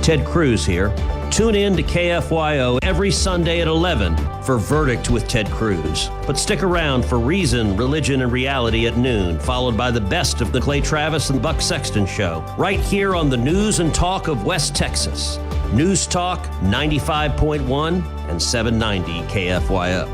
Ted Cruz here. Tune in to KFYO every Sunday at 11 for Verdict with Ted Cruz. But stick around for Reason, Religion, and Reality at noon, followed by the best of the Clay Travis and Buck Sexton Show, right here on the News and Talk of West Texas. News Talk 95.1 and 790 KFYO.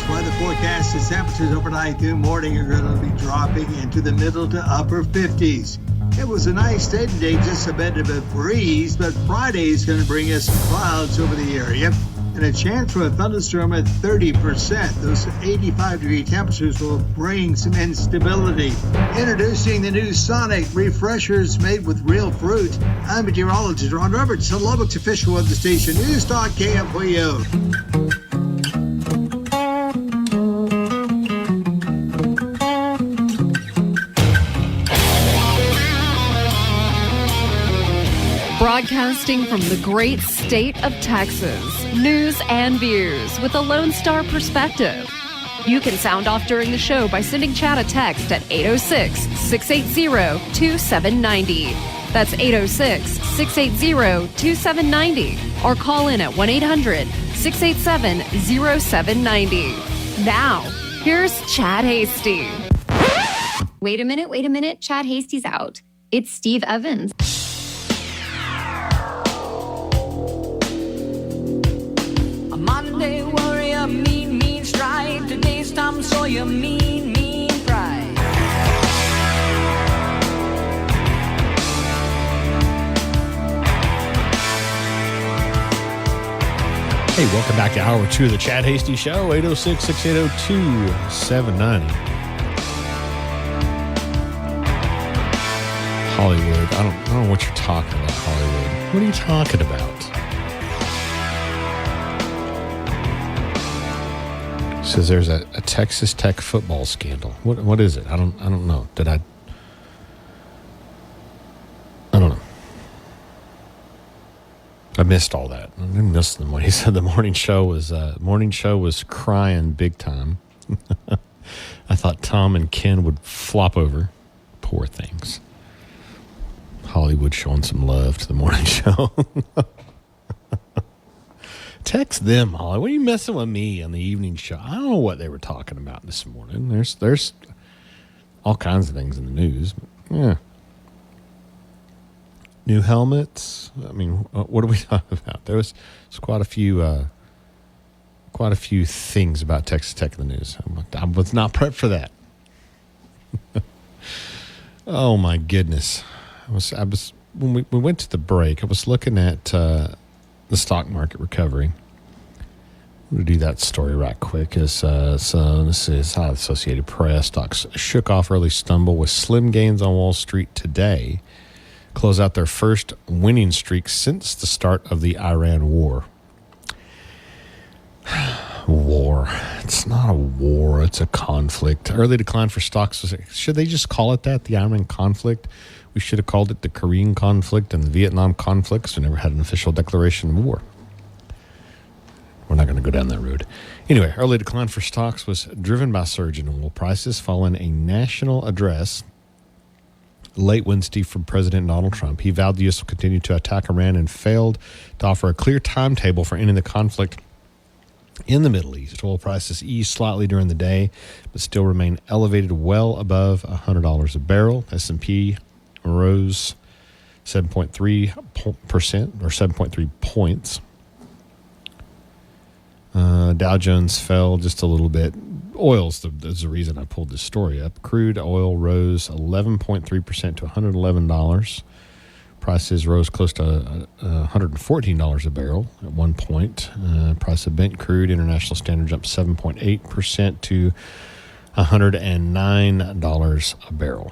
Weather forecast is temperatures overnight through morning are going to be dropping into the middle to upper 50s. It was a nice day today, just a bit of a breeze, but Friday is going to bring us some clouds over the area and a chance for a thunderstorm at 30%. Those 85-degree temperatures will bring some instability. Introducing the new Sonic Refreshers made with real fruit. I'm meteorologist Ron Roberts, the Lubbock's official weather station, News Talk KFYO.
Broadcasting from the great state of Texas, news and views with a Lone Star perspective. You can sound off during the show by sending Chad a text at 806-680-2790. That's 806-680-2790. Or call in at 1-800-687-0790. Now, here's Chad Hasty.
Wait a minute. Chad Hasty's out. It's Steve Evans.
A Monday warrior, mean strike. Today's Tom Sawyer, mean pride.
Hey, welcome back to Hour 2 of the Chad Hasty Show, 806-680-2790. Hollywood. I don't know what you're talking about, Hollywood. What are you talking about? Says there's a Texas Tech football scandal. What is it? I don't know. I don't know. I missed all that. I missed them when he said the morning show was crying big time. I thought Tom and Ken would flop over. Poor things. Hollywood showing some love to the morning show. Text them, Holly. What are you messing with me on the evening show? I don't know what they were talking about this morning. There's all kinds of things in the news. Yeah. New helmets. I mean, what are we talking about? There's quite a few things about Texas Tech in the news. I was not prepped for that. Oh my goodness! I was when we went to the break. I was looking at the stock market recovery. We'll do that story right quick. So this is how Associated Press. Stocks shook off early stumble with slim gains on Wall Street today. Close out their first winning streak since the start of the Iran war. War. It's not a war. It's a conflict. Early decline for stocks. Should they just call it that? The Iran conflict? We should have called it the Korean conflict and the Vietnam conflicts. We never had an official declaration of war. We're not going to go down that road. Anyway, early decline for stocks was driven by surge in oil prices following a national address late Wednesday from President Donald Trump. He vowed the U.S. will continue to attack Iran and failed to offer a clear timetable for ending the conflict in the Middle East. Oil prices eased slightly during the day, but still remain elevated well above $100 a barrel. S&P rose 7.3% or 7.3 points. Dow Jones fell just a little bit. Oil's the reason I pulled this story up. Crude oil rose 11.3% to $111. Prices rose close to $114 a barrel at one point. Price of Brent crude international standard jumped 7.8% to $109 a barrel.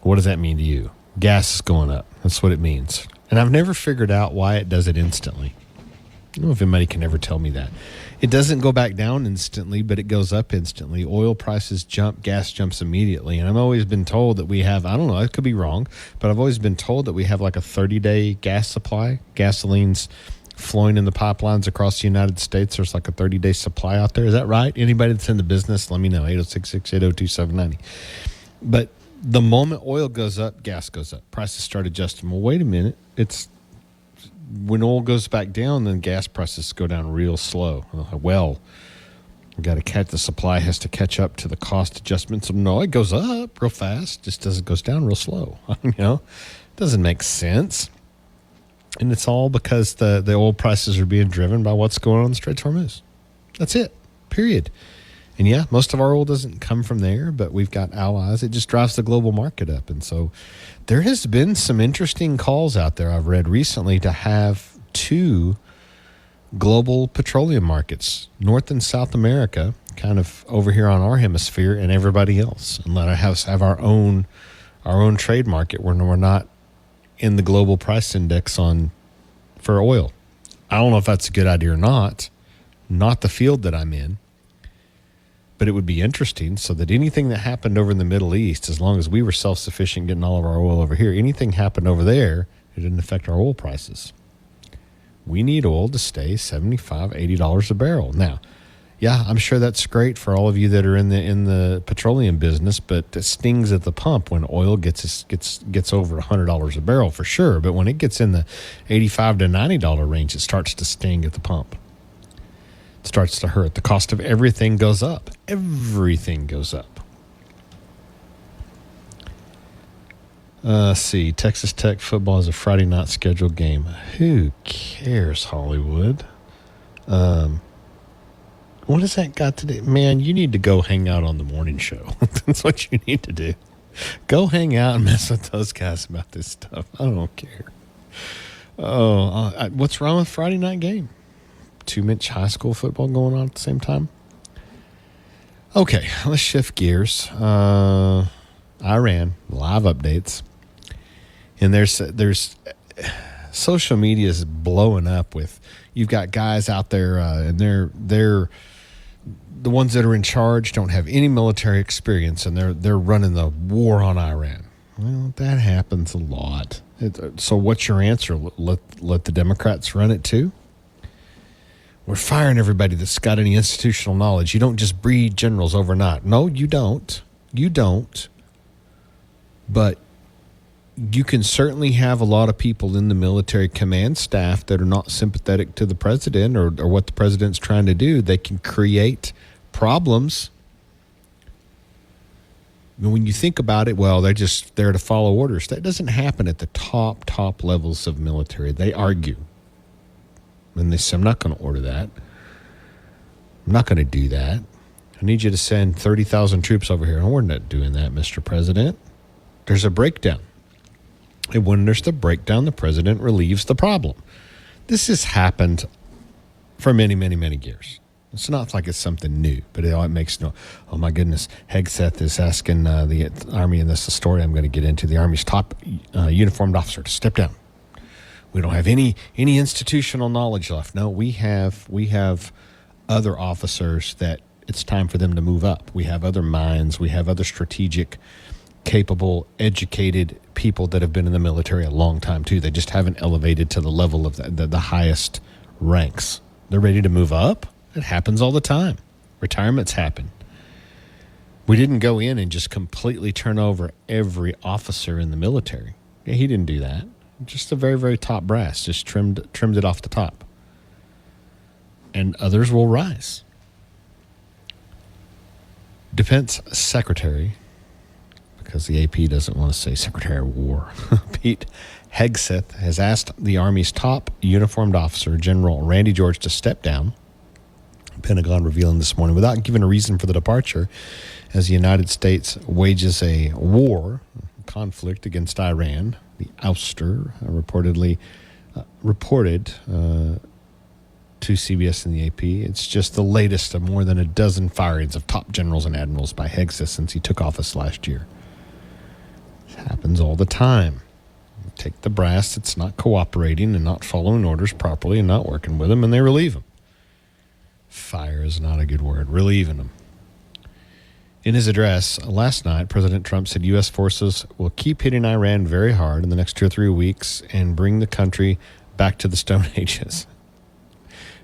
What does that mean to you? Gas is going up. That's what it means. And I've never figured out why it does it instantly. I don't know if anybody can ever tell me that. It doesn't go back down instantly, but it goes up instantly. Oil prices jump, gas jumps immediately. And I've always been told that we have, I don't know, I could be wrong, but I've always been told that we have like a 30-day gas supply. Gasoline's flowing in the pipelines across the United States. There's like a 30-day supply out there. Is that right? Anybody that's in the business, let me know, 806-680-2790. But the moment oil goes up, gas goes up. Prices start adjusting. Well, wait a minute. When oil goes back down, then gas prices go down real slow. Well, we got to catch the supply has to catch up to the cost adjustments. No, it goes up real fast. Just goes down real slow. It doesn't make sense. And it's all because the oil prices are being driven by what's going on in the Straits of Hormuz. That's it. Period. And yeah, most of our oil doesn't come from there, but we've got allies. It just drives the global market up. And so there has been some interesting calls out there I've read recently to have two global petroleum markets, North and South America, kind of over here on our hemisphere, and everybody else, and let us have our own trade market where we're not in the global price index for oil. I don't know if that's a good idea or not the field that I'm in. But it would be interesting so that anything that happened over in the Middle East, as long as we were self-sufficient getting all of our oil over here, anything happened over there, it didn't affect our oil prices. We need oil to stay $75, $80 a barrel. Now, yeah, I'm sure that's great for all of you that are in the petroleum business, but it stings at the pump when oil gets over $100 a barrel for sure. But when it gets in the $85 to $90 range, it starts to sting at the pump. starts to hurt. The cost of everything goes up. Everything goes up. Let's see. Texas Tech football is a Friday night scheduled game. Who cares, Hollywood? What has that got to do? Man, you need to go hang out on the morning show. That's what you need to do. Go hang out and mess with those guys about this stuff. I don't care. What's wrong with Friday night game? Too much high school football going on at the same time? Okay, let's shift gears. Iran, live updates. And there's social media is blowing up with, you've got guys out there and they're the ones that are in charge don't have any military experience, and they're running the war on Iran. Well, that happens a lot. So what's your answer? Let the Democrats run it too? We're firing everybody that's got any institutional knowledge. You don't just breed generals overnight. No, you don't. You don't. But you can certainly have a lot of people in the military command staff that are not sympathetic to the president or what the president's trying to do. They can create problems. When you think about it, well, they're just there to follow orders. That doesn't happen at the top levels of military. They argue. And they say, I'm not going to order that. I'm not going to do that. I need you to send 30,000 troops over here. And we're not doing that, Mr. President. There's a breakdown. And when there's the breakdown, the president relieves the problem. This has happened for many, many, many years. It's not like it's something new, but it makes no. Oh my goodness, Hegseth is asking the Army, and this is a story I'm going to get into. The Army's top uniformed officer to step down. We don't have any institutional knowledge left. No, we have other officers that it's time for them to move up. We have other minds. We have other strategic, capable, educated people that have been in the military a long time too. They just haven't elevated to the level of the highest ranks. They're ready to move up. It happens all the time. Retirements happen. We didn't go in and just completely turn over every officer in the military. Yeah, he didn't do that. Just the very, very top brass. Just trimmed it off the top. And others will rise. Defense Secretary, because the AP doesn't want to say Secretary of War, Pete Hegseth has asked the Army's top uniformed officer, General Randy George, to step down. Pentagon revealing this morning without giving a reason for the departure, as the United States wages a conflict against Iran. The ouster reported to CBS and the AP. It's just the latest of more than a dozen firings of top generals and admirals by Hegseth since he took office last year. It happens all the time. You take the brass that's not cooperating and not following orders properly and not working with them, and they relieve them. Fire is not a good word. Relieving them. In his address last night, President Trump said U.S. forces will keep hitting Iran very hard in the next 2 or 3 weeks and bring the country back to the Stone Ages.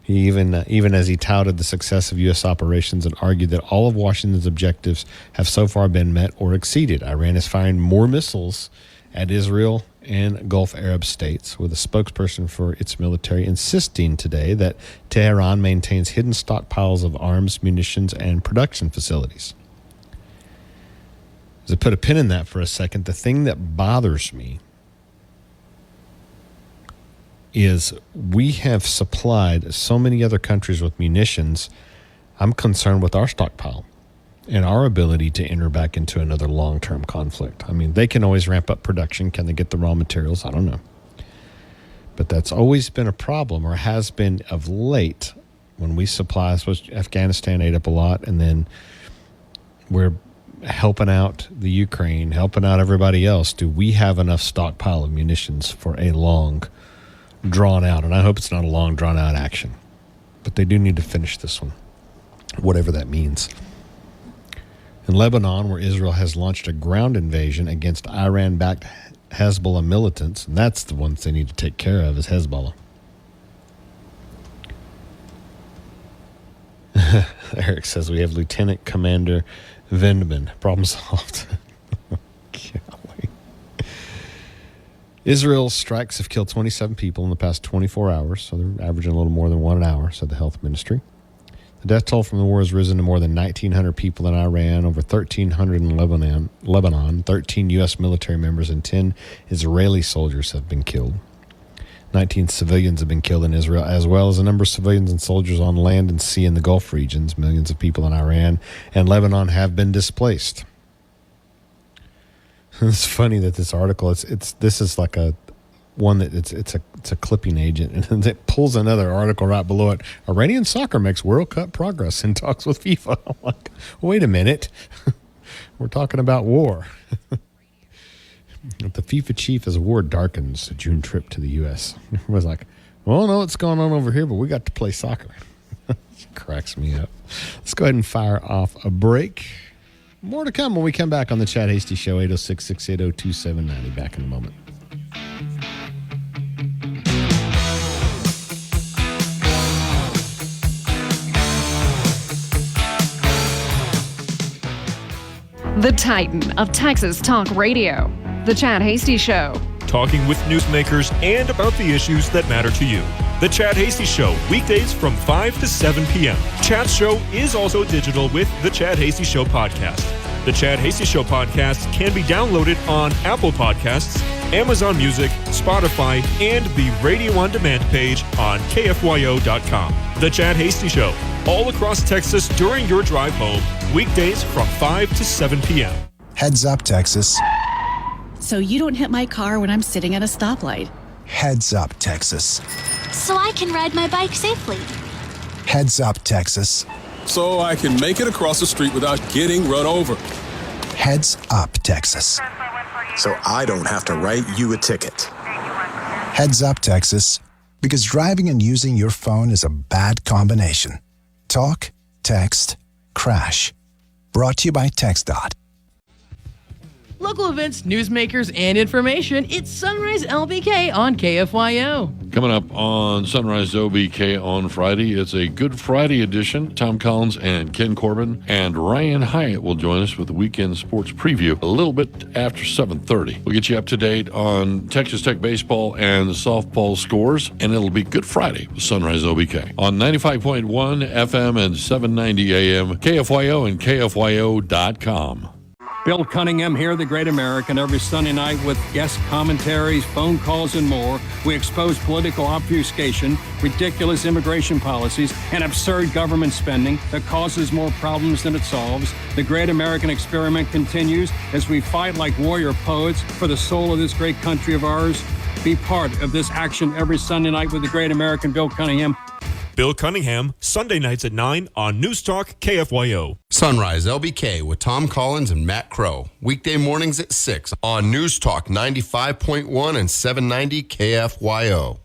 He even as he touted the success of U.S. operations and argued that all of Washington's objectives have so far been met or exceeded. Iran is firing more missiles at Israel and Gulf Arab states, with a spokesperson for its military insisting today that Tehran maintains hidden stockpiles of arms, munitions, and production facilities. As I put a pin in that for a second, the thing that bothers me is we have supplied so many other countries with munitions. I'm concerned with our stockpile and our ability to enter back into another long-term conflict. I mean, they can always ramp up production. Can they get the raw materials? I don't know. But that's always been a problem, or has been of late, when we supply. I suppose Afghanistan ate up a lot, and then we're helping out the Ukraine, helping out everybody else. Do we have enough stockpile of munitions for a long, drawn-out, and I hope it's not a long, drawn-out action, but they do need to finish this one, whatever that means. In Lebanon, where Israel has launched a ground invasion against Iran-backed Hezbollah militants, and that's the ones they need to take care of, is Hezbollah. Eric says we have Lieutenant Commander Vindman. Problem solved. Golly. Israel's strikes have killed 27 people in the past 24 hours, so they're averaging a little more than 1 an hour, said the health ministry. The death toll from the war has risen to more than 1,900 people in Iran, over 1,300 in Lebanon, 13 U.S. military members, and 10 Israeli soldiers have been killed. 19 civilians have been killed in Israel, as well as a number of civilians and soldiers on land and sea in the Gulf regions. Millions of people in Iran and Lebanon have been displaced. It's funny that this article, this is like a one that it's a clipping agent, and it pulls another article right below it. Iranian soccer makes World Cup progress in talks with FIFA. I'm like, wait a minute, we're talking about war. The FIFA chief as war darkens a June trip to the U.S. Everyone's like, well, no, what's going on over here, but we got to play soccer. It cracks me up. Let's go ahead and fire off a break. More to come when we come back on the Chad Hasty Show, 806-680-2790. Back in a moment.
The Titan of Texas Talk Radio. The Chad Hasty Show.
Talking with newsmakers and about the issues that matter to you. The Chad Hasty Show, weekdays from 5 to 7 p.m. Chad's show is also digital with the Chad Hasty Show podcast. The Chad Hasty Show podcast can be downloaded on Apple Podcasts, Amazon Music, Spotify, and the Radio On Demand page on KFYO.com. The Chad Hasty Show, all across Texas during your drive home, weekdays from 5 to 7 p.m.
Heads up, Texas.
So you don't hit my car when I'm sitting at a stoplight.
Heads up, Texas.
So I can ride my bike safely.
Heads up, Texas.
So I can make it across the street without getting run over.
Heads up, Texas.
So I don't have to write you a ticket.
Heads up, Texas. Because driving and using your phone is a bad combination. Talk, text, crash. Brought to you by TxDOT.
Local events, newsmakers, and information. It's Sunrise LBK on KFYO.
Coming up on Sunrise OBK on Friday, it's a Good Friday edition. Tom Collins and Ken Corbin and Ryan Hyatt will join us with the weekend sports preview a little bit after 7:30. We'll get you up to date on Texas Tech baseball and the softball scores, and it'll be Good Friday with Sunrise OBK on 95.1 FM and 790 AM, KFYO and KFYO.com.
Bill Cunningham here, the Great American, every Sunday night with guest commentaries, phone calls, and more. We expose political obfuscation, ridiculous immigration policies, and absurd government spending that causes more problems than it solves. The Great American experiment continues as we fight like warrior poets for the soul of this great country of ours. Be part of this action every Sunday night with the Great American, Bill Cunningham.
Bill Cunningham, Sunday nights at 9 on News Talk KFYO.
Sunrise LBK with Tom Collins and Matt Crow. Weekday mornings at 6 on News Talk 95.1 and 790 KFYO.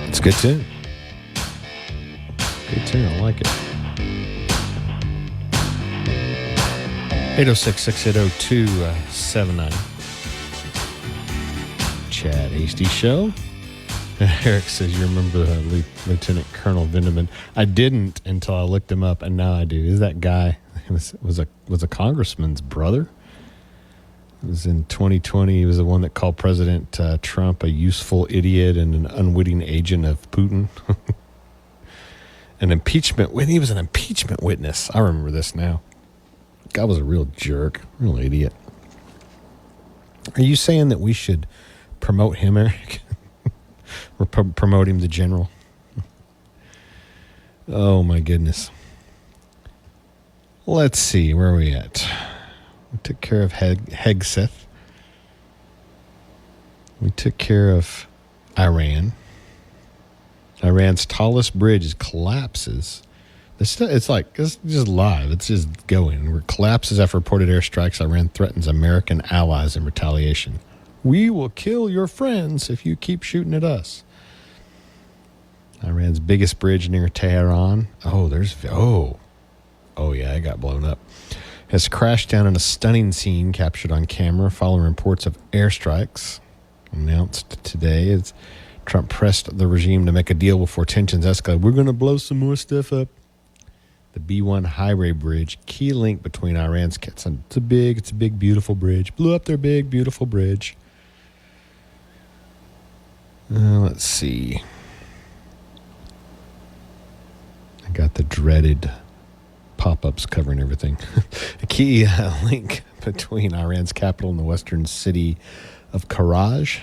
It's a good tune. Good tune. I like it. 806-680-279. Chad Hasty Show. Eric says you remember Lieutenant Colonel Vindeman. I didn't until I looked him up, and now I do. Is that guy was a congressman's brother? It was in 2020. He was the one that called President Trump a useful idiot and an unwitting agent of Putin. An impeachment. When he was an impeachment witness. I remember this now. Guy was a real jerk, real idiot. Are you saying that we should promote him, Eric? Or promote him to general? Oh my goodness. Let's see, where are we at? We took care of Hegseth. We took care of Iran. Iran's tallest bridge collapses. It's just live. It's just going. It collapses after reported airstrikes. Iran threatens American allies in retaliation. We will kill your friends if you keep shooting at us. Iran's biggest bridge near Tehran. Oh yeah, it got blown up. Has crashed down in a stunning scene captured on camera following reports of airstrikes. Announced today as Trump pressed the regime to make a deal before tensions escalate. We're going to blow some more stuff up. The B-1 highway bridge, key link between Iran's... It's a big, beautiful bridge. Blew up their big, beautiful bridge. Let's see. I got the dreaded pop-ups covering everything. A key link between Iran's capital and the western city of Karaj.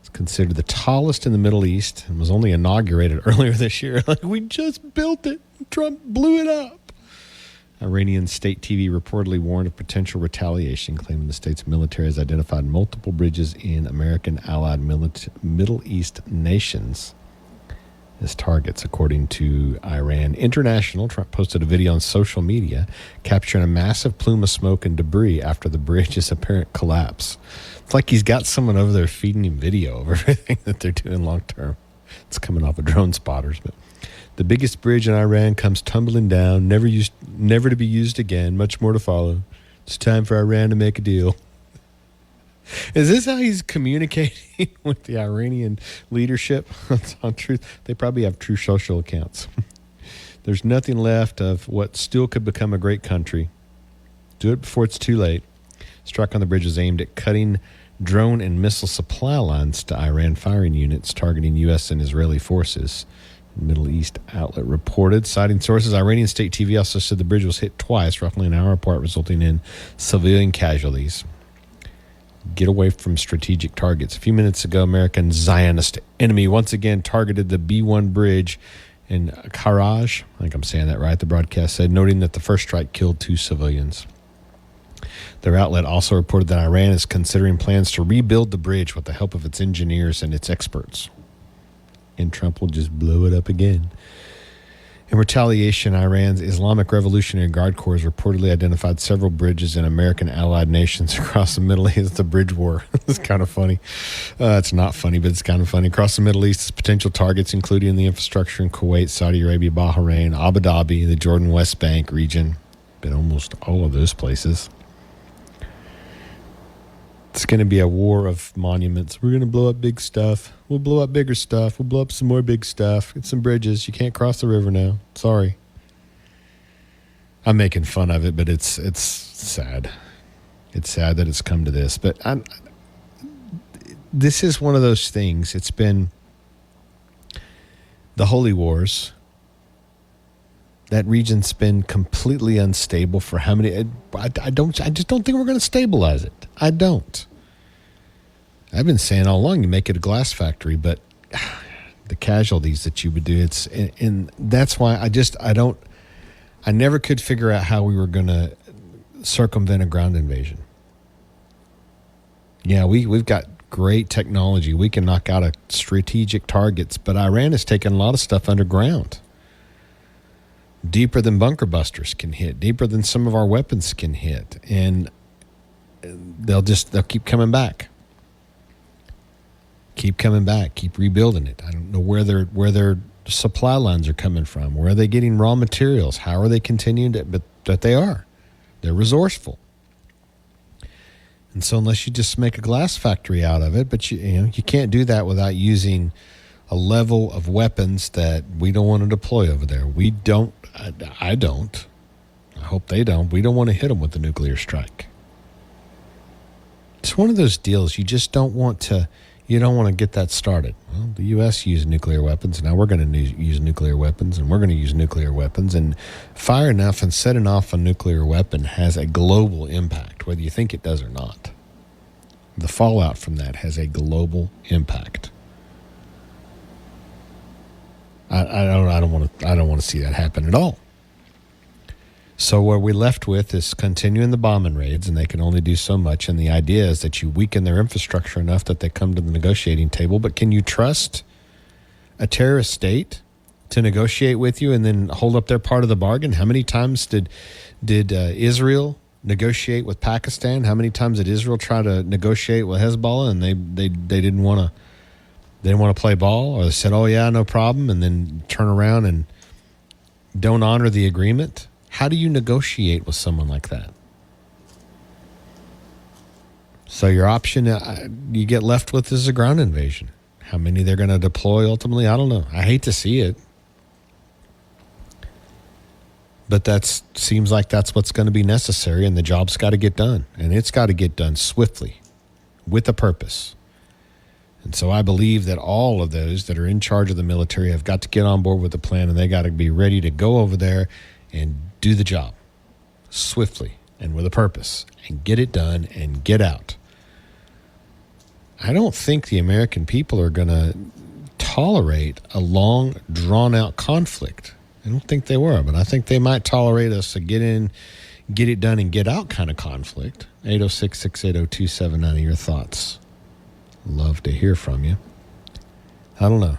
It's considered the tallest in the Middle East and was only inaugurated earlier this year. Like, we just built it. Trump blew it up. Iranian state TV reportedly warned of potential retaliation, claiming the state's military has identified multiple bridges in American allied Middle East nations as targets, according to Iran International. Trump posted a video on social media capturing a massive plume of smoke and debris after the bridge's apparent collapse. It's like he's got someone over there feeding him video of everything that they're doing long term. It's coming off of drone spotters, but the biggest bridge in Iran comes tumbling down, never to be used again, much more to follow. It's time for Iran to make a deal. Is this how he's communicating with the Iranian leadership? On Truth, they probably have true social accounts. There's nothing left of what still could become a great country. Do it before it's too late. Strike on the bridge is aimed at cutting drone and missile supply lines to Iran firing units targeting U.S. and Israeli forces. Middle East outlet reported, citing sources. Iranian state TV also said the bridge was hit twice, roughly an hour apart, resulting in civilian casualties. Get away from strategic targets. A few minutes ago, American Zionist enemy once again targeted the B-1 bridge in Karaj. I think I'm saying that right, the broadcast said, noting that the first strike killed 2 civilians. Their outlet also reported that Iran is considering plans to rebuild the bridge with the help of its engineers and its experts. And Trump will just blow it up again. In retaliation, Iran's Islamic Revolutionary Guard Corps has reportedly identified several bridges in American allied nations across the Middle East. It's the bridge war. It's kind of funny. It's not funny, but it's kind of funny. Across the Middle East, potential targets, including the infrastructure in Kuwait, Saudi Arabia, Bahrain, Abu Dhabi, the Jordan West Bank region. Been almost all of those places. It's going to be a war of monuments. We're going to blow up big stuff. We'll blow up bigger stuff. We'll blow up some more big stuff. Get some bridges. You can't cross the river now. Sorry. I'm making fun of it, but it's sad. It's sad that it's come to this. But this is one of those things. It's been the Holy Wars. That region's been completely unstable for how many? I just don't think we're going to stabilize it. I don't. I've been saying all along, you make it a glass factory, but the casualties that you would do, and that's why I never could figure out how we were going to circumvent a ground invasion. Yeah, we've got great technology. We can knock out strategic targets, but Iran has taken a lot of stuff underground. Deeper than bunker busters can hit, deeper than some of our weapons can hit, and they'll keep coming back. Keep coming back, keep rebuilding it. I don't know where their supply lines are coming from. Where are they getting raw materials? How are they continuing to, but they are. They're resourceful. And so unless you just make a glass factory out of it, but you can't do that without using a level of weapons that we don't want to deploy over there. We don't. I don't. I hope they don't. We don't want to hit them with a nuclear strike. It's one of those deals you just don't want to. You don't want to get that started. Well, the U.S. used nuclear weapons. Now we're going to use nuclear weapons, and we're going to use nuclear weapons. And firing off and setting off a nuclear weapon has a global impact, whether you think it does or not. The fallout from that has a global impact. I don't want to see that happen at all. So what we're left with is continuing the bombing raids, and they can only do so much. And the idea is that you weaken their infrastructure enough that they come to the negotiating table. But can you trust a terrorist state to negotiate with you and then hold up their part of the bargain? How many times did Israel negotiate with Pakistan? How many times did Israel try to negotiate with Hezbollah and they didn't want to? They didn't want to play ball, or they said, "Oh yeah, no problem," and then turn around and don't honor the agreement? How do you negotiate with someone like that? So your option you get left with is a ground invasion. How many they're going to deploy ultimately, I don't know. I hate to see it. But that seems like that's what's going to be necessary, and the job's got to get done. And it's got to get done swiftly, with a purpose. And so I believe that all of those that are in charge of the military have got to get on board with the plan, and they got to be ready to go over there and do the job swiftly and with a purpose and get it done and get out. I don't think the American people are going to tolerate a long, drawn-out conflict. I don't think they were, but I think they might tolerate us to get in, get it done, and get out kind of conflict. 806-680-2790, your thoughts. Love to hear from you. I don't know.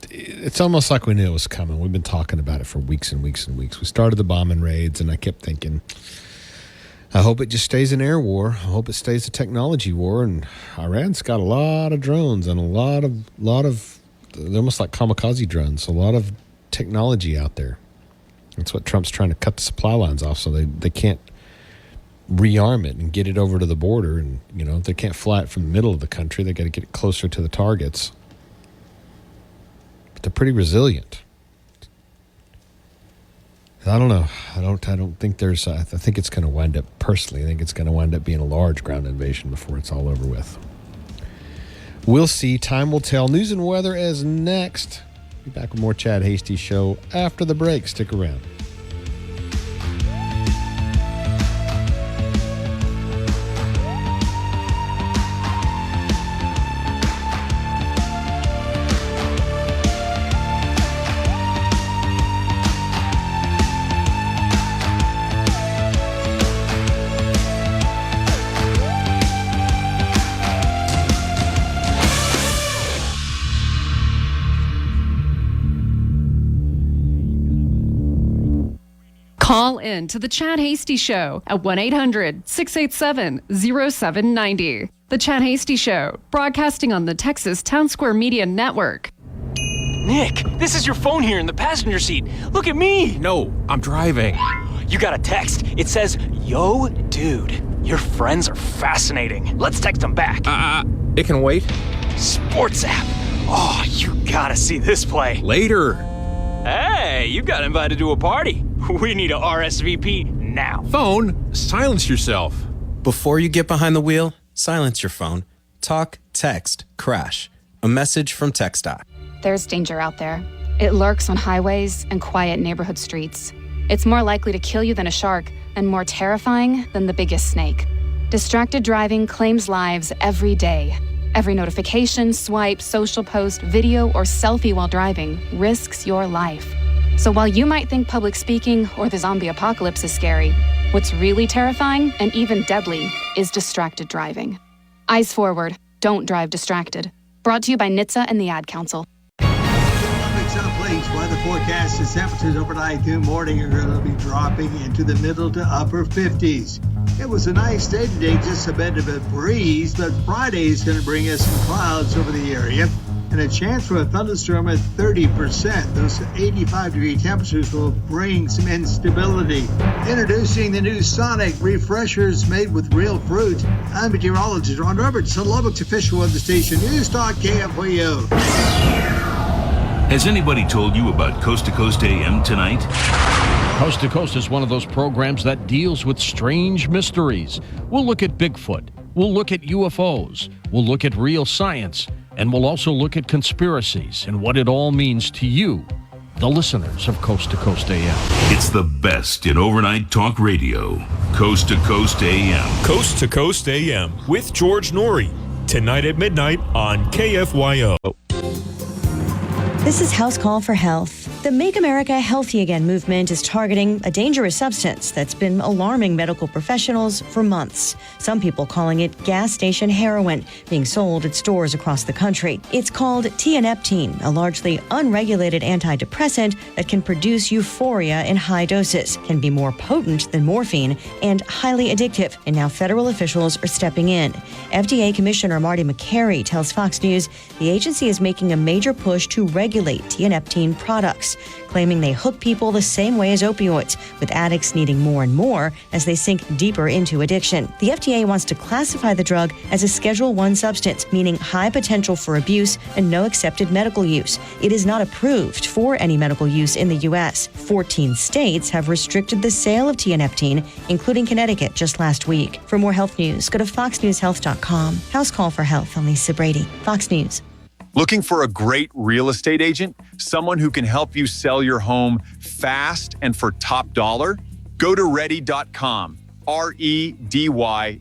It's almost like we knew it was coming. We've been talking about it for weeks and weeks and weeks. We started the bombing raids, and I kept thinking, I hope it just stays an air war. I hope it stays a technology war. And Iran's got a lot of drones and a lot of they're almost like kamikaze drones. A lot of technology out there. That's what Trump's trying to cut the supply lines off, so they can't rearm it and get it over to the border. And they can't fly it from the middle of the country. They got to get it closer to the targets. But they're pretty resilient. I don't know. I don't think there's. I think it's going to wind up. Personally, I think it's going to wind up being a large ground invasion before it's all over with. We'll see. Time will tell. News and weather is next. Be back with more Chad Hasty Show after the break. Stick around.
Call in to the Chad Hasty Show at 1-800-687-0790. The Chad Hasty Show, broadcasting on the Texas Town Square Media Network.
Nick, this is your phone here in the passenger seat. Look at me.
No, I'm driving.
You got a text. It says, "Yo, dude, your friends are fascinating. Let's text them back."
It can wait.
Sports app. Oh, you gotta see this play.
Later.
Hey, you got invited to a party. We need a RSVP now.
Phone, silence yourself.
Before you get behind the wheel, silence your phone. Talk, text, crash. A message from TxDOT.
There's danger out there. It lurks on highways and quiet neighborhood streets. It's more likely to kill you than a shark, and more terrifying than the biggest snake. Distracted driving claims lives every day. Every notification, swipe, social post, video, or selfie while driving risks your life. So while you might think public speaking or the zombie apocalypse is scary, what's really terrifying and even deadly is distracted driving. Eyes forward, don't drive distracted. Brought to you by NHTSA and the Ad Council.
Someplace weather forecast, the temperatures overnight through morning are going to be dropping into the middle to upper 50s. It was a nice day today, just a bit of a breeze, but Friday is going to bring us some clouds over the area and a chance for a thunderstorm at 30%. Those 85-degree temperatures will bring some instability. Introducing the new Sonic Refreshers made with real fruit. I'm meteorologist Ron Roberts, Lubbock's official weather station, News Talk KFYO.
Has anybody told you about Coast to Coast AM tonight?
Coast to Coast is one of those programs that deals with strange mysteries. We'll look at Bigfoot. We'll look at UFOs. We'll look at real science. And we'll also look at conspiracies and what it all means to you, the listeners of Coast to Coast AM.
It's the best in overnight talk radio. Coast to Coast AM.
Coast to Coast AM with George Norrie. Tonight at midnight on KFYO.
This is House Call for Health. The Make America Healthy Again movement is targeting a dangerous substance that's been alarming medical professionals for months. Some people calling it gas station heroin, being sold at stores across the country. It's called tianeptine, a largely unregulated antidepressant that can produce euphoria in high doses, can be more potent than morphine, and highly addictive. And now federal officials are stepping in. FDA Commissioner Marty McCary tells Fox News the agency is making a major push to regulate tianeptine products. drugs, claiming they hook people the same way as opioids, with addicts needing more and more as they sink deeper into addiction. The FDA wants to classify the drug as a Schedule I substance, meaning high potential for abuse and no accepted medical use. It is not approved for any medical use in the U.S. 14 states have restricted the sale of tianeptine, including Connecticut just last week. For more health news, go to foxnewshealth.com. House Call for Health. I'm Lisa Brady, Fox News.
Looking for a great real estate agent? Someone who can help you sell your home fast and for top dollar? Go to ready.com, REDY.com.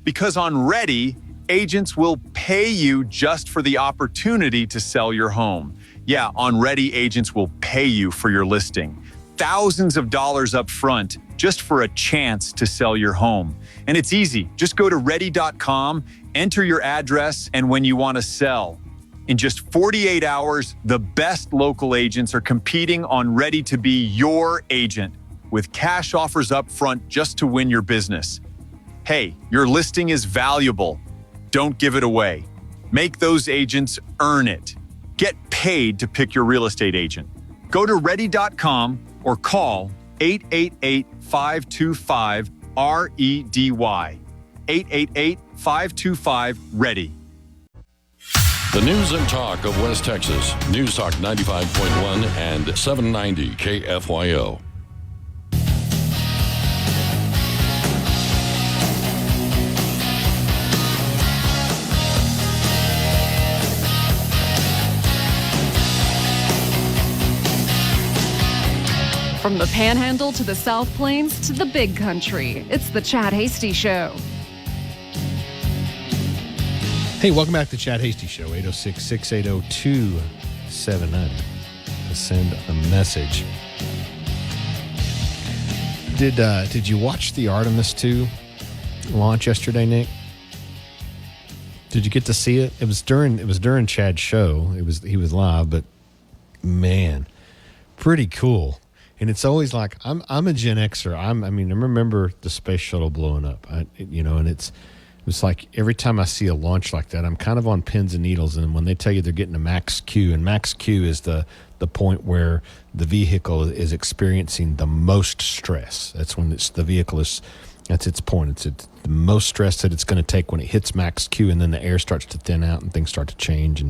Because on Ready, agents will pay you just for the opportunity to sell your home. Yeah, on Ready, agents will pay you for your listing. Thousands of dollars up front just for a chance to sell your home. And it's easy. Just go to ready.com, enter your address, and when you want to sell. In just 48 hours, the best local agents are competing on Ready to be your agent with cash offers up front just to win your business. Hey, your listing is valuable. Don't give it away. Make those agents earn it. Get paid to pick your real estate agent. Go to ready.com or call 888-525-REDY. 888-525-READY.
The news and talk of West Texas. News Talk 95.1 and 790 KFYO.
From the Panhandle to the South Plains to the Big Country, it's the Chad Hasty Show.
Hey, welcome back to the Chad Hasty Show, 806-680-2790. To send a message. Did you watch the Artemis 2 launch yesterday, Nick? Did you get to see it? It was during Chad's show. He was live, but man, pretty cool. And it's always like I'm a Gen Xer. I remember the space shuttle blowing up. And it's like every time I see a launch like that, I'm kind of on pins and needles. And when they tell you they're getting to max Q, and max Q is the point where the vehicle is experiencing the most stress. That's when that's its point. It's the most stress that it's going to take when it hits max Q, and then the air starts to thin out and things start to change.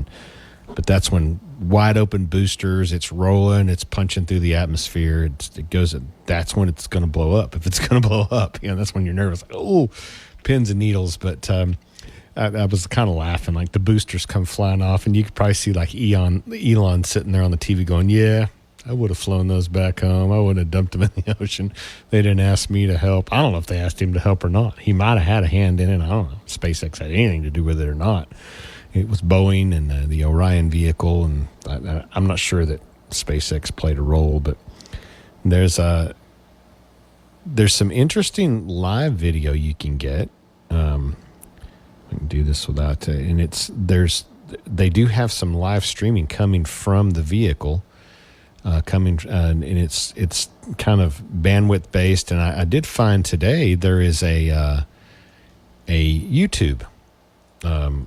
But that's when wide open boosters, it's rolling, it's punching through the atmosphere. That's when it's going to blow up. If it's going to blow up, that's when you're nervous. Like, oh, pins and needles. But I was kind of laughing. Like the boosters come flying off, and you could probably see like Elon sitting there on the TV going, "Yeah, I would have flown those back home. I wouldn't have dumped them in the ocean. They didn't ask me to help." I don't know if they asked him to help or not. He might have had a hand in it. I don't know if SpaceX had anything to do with it or not. It was Boeing and the Orion vehicle, and I'm not sure that SpaceX played a role, but there's some interesting live video you can get. I can do this without, and they do have some live streaming coming from the vehicle, and it's kind of bandwidth based. And I did find today there is a YouTube.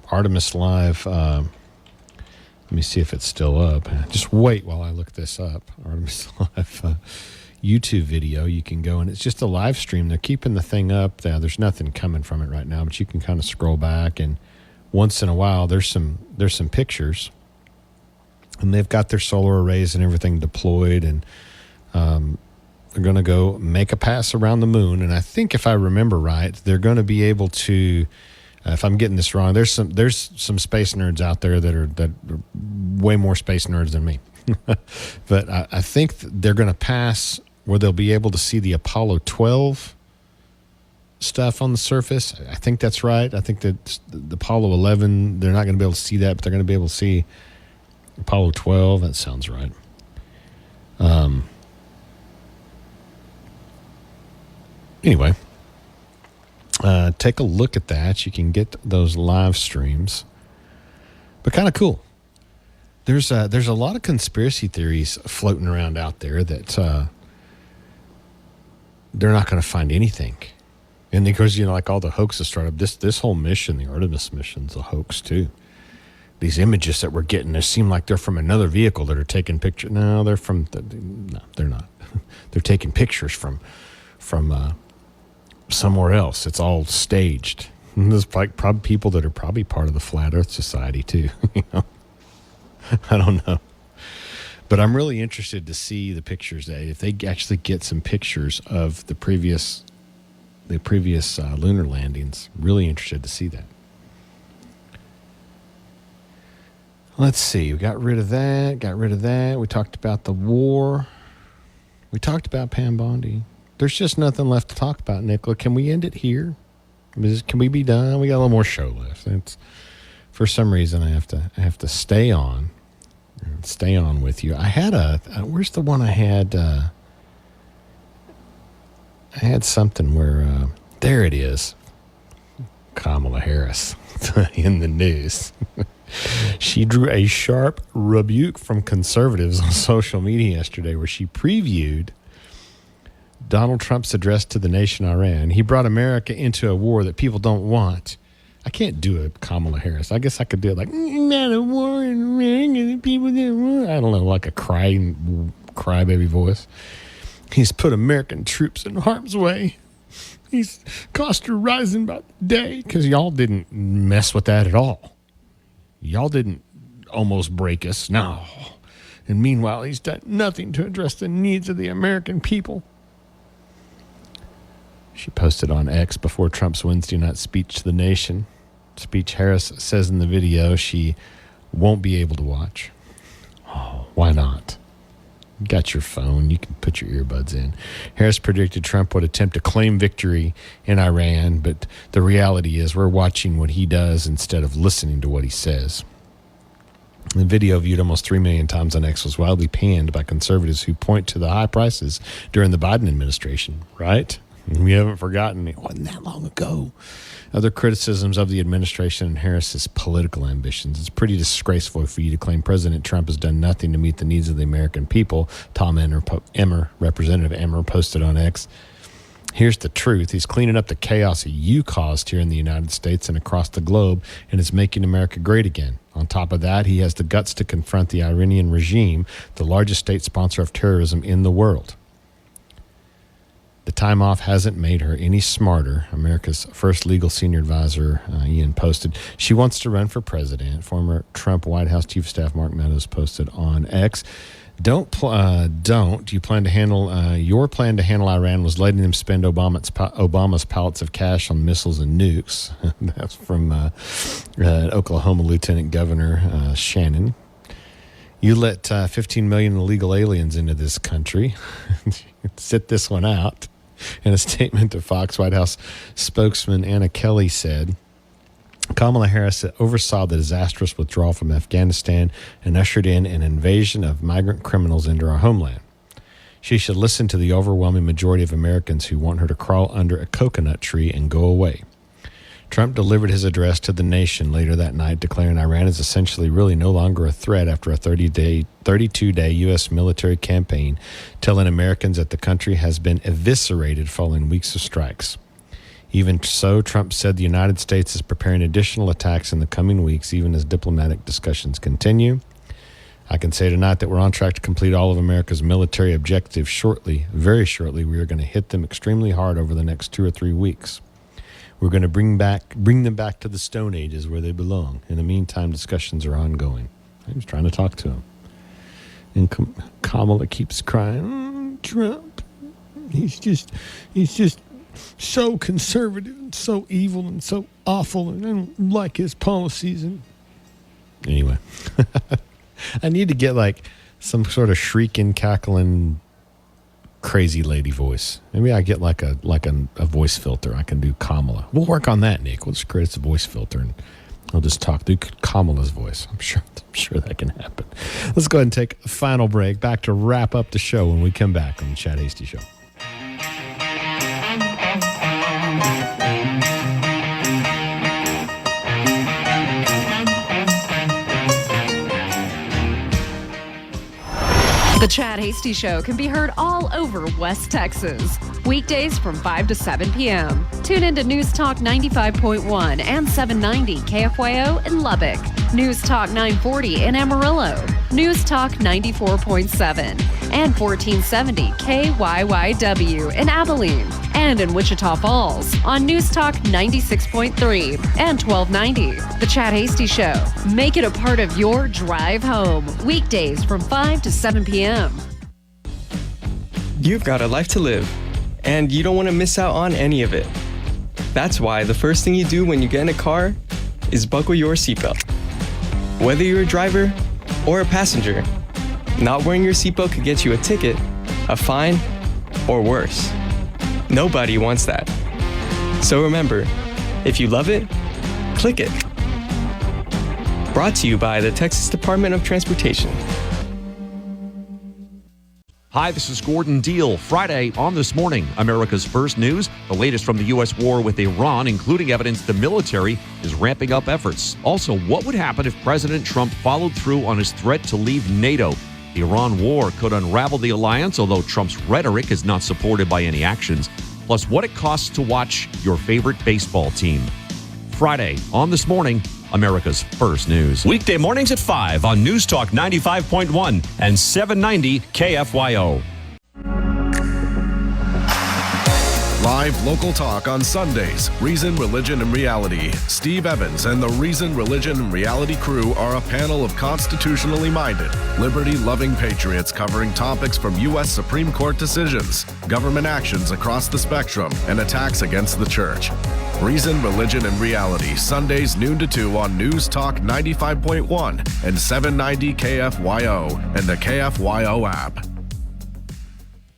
Artemis Live. Let me see if it's still up. Just wait while I look this up. Artemis Live YouTube video. You can go, and it's just a live stream. They're keeping the thing up. There's nothing coming from it right now, but you can kind of scroll back, and once in a while there's some pictures, and they've got their solar arrays and everything deployed, and they're going to go make a pass around the moon. And I think if I remember right, they're going to be able to. If I'm getting this wrong, there's some space nerds out there that are way more space nerds than me. But I think they're going to pass where they'll be able to see the Apollo 12 stuff on the surface. I think that's right. I think that the Apollo 11, they're not going to be able to see that, but they're going to be able to see Apollo 12. That sounds right. Anyway. Take a look at that. You can get those live streams, but kind of cool. There's a lot of conspiracy theories floating around out there that they're not going to find anything, and of course, like all the hoaxes started. This whole mission, the Artemis mission's a hoax too. these images that we're getting, they seem like they're from another vehicle that are taking pictures. No, they're from. No, they're not. They're taking pictures from somewhere else. It's all staged. And there's like probably people that are probably part of the Flat Earth Society too. You know, I don't know, but I'm really interested to see the pictures. If they actually get some pictures of the previous lunar landings, really interested to see that. Let's see. We got rid of that. We talked about the war. We talked about Pam Bondi. There's just nothing left to talk about, Nicola. Can we end it here? Can we be done? We got a little more show left. For some reason, I have to stay on with you. I had where's the one I had? I had something where, there it is. Kamala Harris in the news. She drew a sharp rebuke from conservatives on social media yesterday where she previewed Donald Trump's address to the nation Iran. He brought America into a war that people don't want. I can't do a Kamala Harris. I guess I could do it like, not a war in Iran and people don't want. I don't know, like a crybaby voice. He's put American troops in harm's way. He's cost her rising by the day because y'all didn't mess with that at all. Y'all didn't almost break us. No. And meanwhile, he's done nothing to address the needs of the American people. She posted on X before Trump's Wednesday night speech to the nation. Speech Harris says in the video she won't be able to watch. Oh, why not? You got your phone. You can put your earbuds in. Harris predicted Trump would attempt to claim victory in Iran, but the reality is we're watching what he does instead of listening to what he says. The video, viewed almost 3 million times on X, was widely panned by conservatives who point to the high prices during the Biden administration, right? We haven't forgotten. It wasn't that long ago. Other criticisms of the administration and Harris's political ambitions. It's pretty disgraceful for you to claim President Trump has done nothing to meet the needs of the American people, Tom Emmer, Representative Emmer, posted on X. Here's the truth. He's cleaning up the chaos you caused here in the United States and across the globe, and is making America great again. On top of that, he has the guts to confront the Iranian regime, the largest state sponsor of terrorism in the world. The time off hasn't made her any smarter. America's first legal senior advisor, Ian, posted. She wants to run for president. Former Trump White House Chief of Staff Mark Meadows posted on X. You plan to handle your plan to handle Iran was letting them spend Obama's pallets of cash on missiles and nukes. That's from Oklahoma Lieutenant Governor Shannon. You let 15 million illegal aliens into this country. Sit this one out. In a statement to Fox, White House spokesman Anna Kelly said, Kamala Harris oversaw the disastrous withdrawal from Afghanistan and ushered in an invasion of migrant criminals into our homeland. She should listen to the overwhelming majority of Americans who want her to crawl under a coconut tree and go away. Trump delivered his address to the nation later that night, declaring Iran is essentially really no longer a threat after a 32-day U.S. military campaign, telling Americans that the country has been eviscerated following weeks of strikes. Even so, Trump said the United States is preparing additional attacks in the coming weeks, even as diplomatic discussions continue. I can say tonight that we're on track to complete all of America's military objectives shortly. Very shortly, we are going to hit them extremely hard over the next 2 or 3 weeks. We're going to bring them back to the Stone Ages where they belong. In the meantime, discussions are ongoing. I was trying to talk to him. And Kamala keeps crying, Trump, he's just so conservative and so evil and so awful, and I don't like his policies. And anyway, I need to get like some sort of shrieking, cackling, crazy lady voice. Maybe I get like a voice filter. I can do Kamala. We'll work on that, Nick. We'll just create a voice filter and I'll just talk through Kamala's voice. I'm sure that can happen. Let's go ahead and take a final break. Back to wrap up the show when we come back on the Chad Hasty Show.
The Chad Hasty Show can be heard all over West Texas. Weekdays from 5 to 7 p.m. Tune in to News Talk 95.1 and 790 KFYO in Lubbock. News Talk 940 in Amarillo, News Talk 94.7, and 1470 KYYW in Abilene, and in Wichita Falls on News Talk 96.3 and 1290. The Chad Hasty Show. Make it a part of your drive home. Weekdays from 5 to 7 p.m.
You've got a life to live, and you don't want to miss out on any of it. That's why the first thing you do when you get in a car is buckle your seatbelt. Whether you're a driver or a passenger, not wearing your seatbelt could get you a ticket, a fine, or worse. Nobody wants that. So remember, if you love it, click it. Brought to you by the Texas Department of Transportation.
Hi, this is Gordon Deal. Friday on This Morning, America's First News, the latest from the U.S. war with Iran, including evidence the military is ramping up efforts. Also, what would happen if President Trump followed through on his threat to leave NATO? The Iran war could unravel the alliance, although Trump's rhetoric is not supported by any actions. Plus, what it costs to watch your favorite baseball team. Friday on This Morning, America's First News.
Weekday mornings at 5 on News Talk 95.1 and 790 KFYO.
Live local talk on Sundays. Reason, Religion, and Reality. Steve Evans and the Reason, Religion, and Reality crew are a panel of constitutionally minded, liberty-loving patriots covering topics from U.S. Supreme Court decisions, government actions across the spectrum, and attacks against the church. Reason, Religion, and Reality, Sundays noon to 2 on News Talk 95.1 and 790 KFYO and the KFYO app.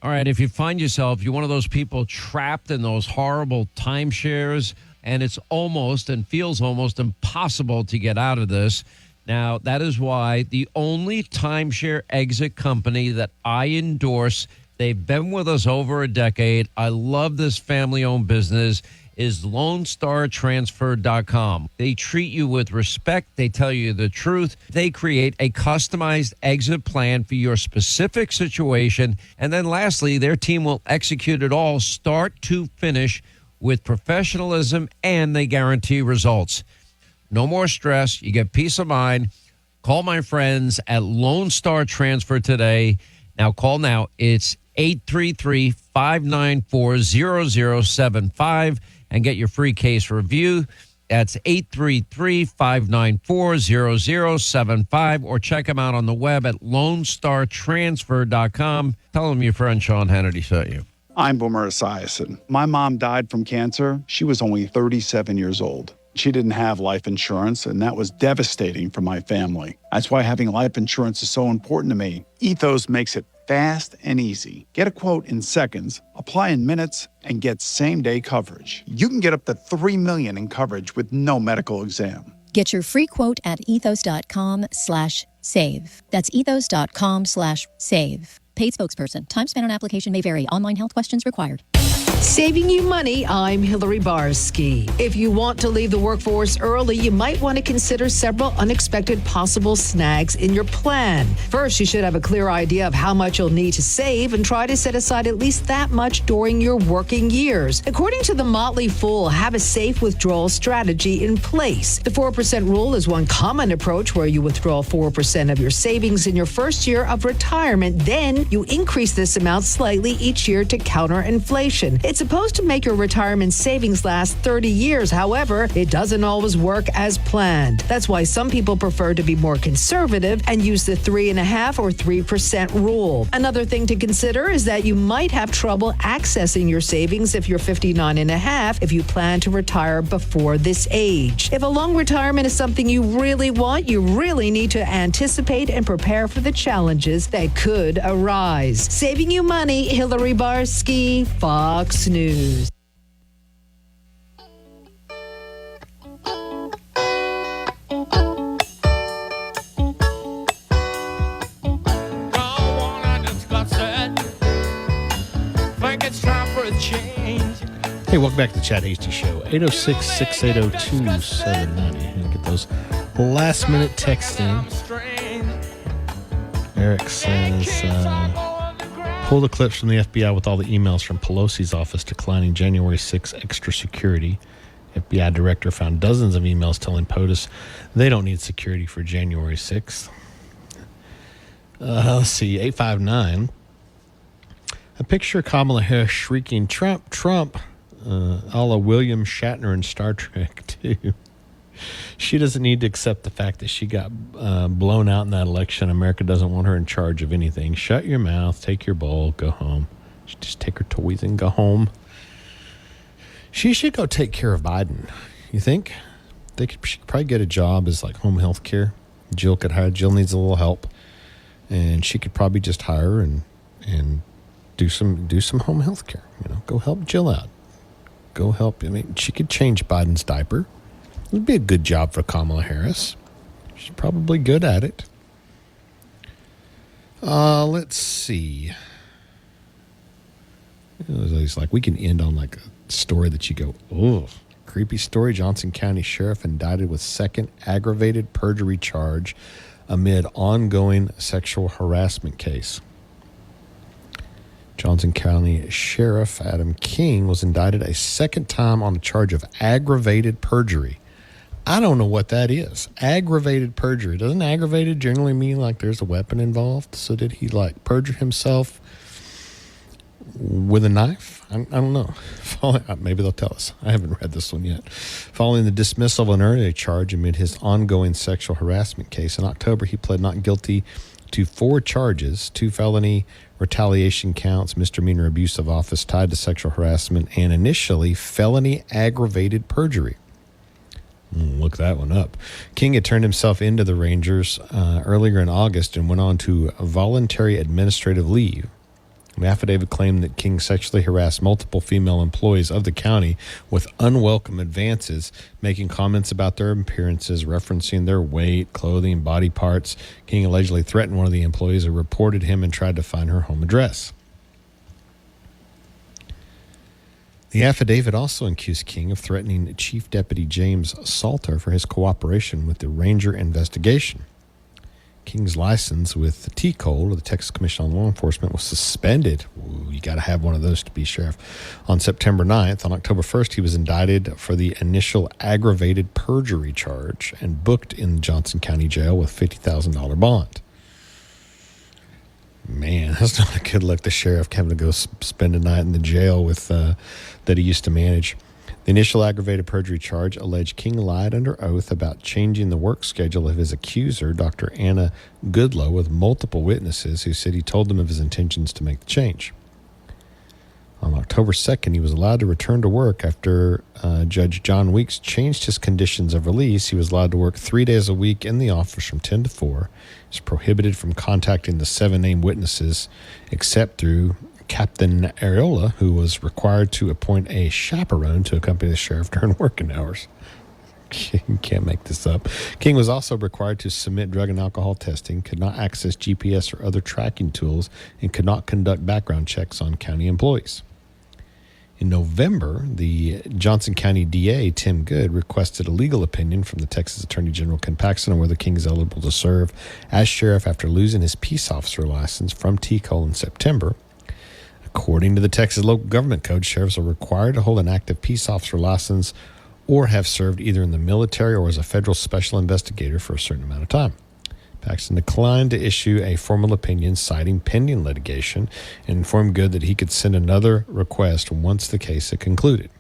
All right, if you find yourself, you're one of those people trapped in those horrible timeshares, and it's almost and feels almost impossible to get out of this. Now, that is why the only timeshare exit company that I endorse, they've been with us over a decade. I love this family-owned business, is LoneStarTransfer.com. They treat you with respect. They tell you the truth. They create a customized exit plan for your specific situation. And then lastly, their team will execute it all start to finish with professionalism, and they guarantee results. No more stress. You get peace of mind. Call my friends at Lone Star Transfer today. Now, call now. It's 833-594-0075 and get your free case review. That's 833-594-0075, or check them out on the web at LoneStarTransfer.com. Tell them your friend Sean Hannity sent you.
I'm Boomer Esiason. My mom died from cancer. She was only 37 years old. She didn't have life insurance, and that was devastating for my family. That's why having life insurance is so important to me. Ethos makes it fast and easy. Get a quote in seconds, apply in minutes, and get same-day coverage. You can get up to $3 million in coverage with no medical exam.
Get your free quote at ethos.com/save. That's ethos.com/save. Paid spokesperson. Time spent on application may vary. Online health questions required.
Saving you money, I'm Hillary Barsky. If you want to leave the workforce early, you might want to consider several unexpected possible snags in your plan. First, you should have a clear idea of how much you'll need to save and try to set aside at least that much during your working years. According to the Motley Fool, have a safe withdrawal strategy in place. The 4% rule is one common approach where you withdraw 4% of your savings in your first year of retirement. Then you increase this amount slightly each year to counter inflation. It's supposed to make your retirement savings last 30 years. However, it doesn't always work as planned. That's why some people prefer to be more conservative and use the 3.5% or 3% rule. Another thing to consider is that you might have trouble accessing your savings if you're 59.5 if you plan to retire before this age. If a long retirement is something you really want, you really need to anticipate and prepare for the challenges that could arise. Saving you money, Hillary Barsky, Fox News.
Hey, welcome back to the Chad Hasty Show. 806-680-2790. Get those last minute texts in. Eric says, pull the clips from the FBI with all the emails from Pelosi's office declining January 6 extra security FBI director found dozens of emails telling POTUS they don't need security for January 6th. Let's see, 859. A picture of Kamala Harris shrieking, Trump, Trump, a la William Shatner in Star Trek, too. She doesn't need to accept the fact that she got blown out in that election. America doesn't want her in charge of anything. Shut your mouth, take your bowl, go home. Just take her toys and go home. She should go take care of Biden. You think? She could probably get a job as like home health care. Jill could hire. Jill needs a little help, and she could probably just hire and do some home health care. Go help Jill out. Go help. I mean, she could change Biden's diaper. It would be a good job for Kamala Harris. She's probably good at it. Let's see. It's like we can end on like a story that you go, oh, creepy story. Johnson County Sheriff indicted with second aggravated perjury charge amid ongoing sexual harassment case. Johnson County Sheriff Adam King was indicted a second time on a charge of aggravated perjury. I don't know what that is. Aggravated perjury. Doesn't aggravated generally mean like there's a weapon involved? So did he like perjure himself with a knife? I don't know. Maybe they'll tell us. I haven't read this one yet. Following the dismissal of an earlier charge amid his ongoing sexual harassment case, in October he pled not guilty to 4 charges, 2 felony retaliation counts, misdemeanor abuse of office tied to sexual harassment, and initially felony aggravated perjury. Look that one up. King had turned himself into the Rangers earlier in August and went on to voluntary administrative leave. An affidavit claimed that King sexually harassed multiple female employees of the county with unwelcome advances, making comments about their appearances, referencing their weight, clothing, body parts. King allegedly threatened one of the employees who reported him and tried to find her home address. The affidavit also accused King of threatening Chief Deputy James Salter for his cooperation with the Ranger investigation. King's license with TCOL, or the Texas Commission on Law Enforcement, was suspended. Ooh, you got to have one of those to be sheriff. On September 9th, on October 1st, he was indicted for the initial aggravated perjury charge and booked in Johnson County Jail with $50,000 bond. Man, that's not a good look. The sheriff having to go spend a night in the jail with that he used to manage. The initial aggravated perjury charge alleged King lied under oath about changing the work schedule of his accuser, Dr. Anna Goodlow, with multiple witnesses who said he told them of his intentions to make the change. On October 2nd, he was allowed to return to work after Judge John Weeks changed his conditions of release. He was allowed to work 3 days a week in the office from 10 to 4. He was prohibited from contacting the 7 named witnesses except through Captain Areola, who was required to appoint a chaperone to accompany the sheriff during working hours. You can't make this up. King was also required to submit drug and alcohol testing, could not access GPS or other tracking tools, and could not conduct background checks on county employees. In November, the Johnson County DA, Tim Good, requested a legal opinion from the Texas Attorney General Ken Paxton on whether King is eligible to serve as sheriff after losing his peace officer license from TCOL in September. According to the Texas Local Government Code, sheriffs are required to hold an active peace officer license or have served either in the military or as a federal special investigator for a certain amount of time. Paxton declined to issue a formal opinion citing pending litigation and informed Good that he could send another request once the case had concluded.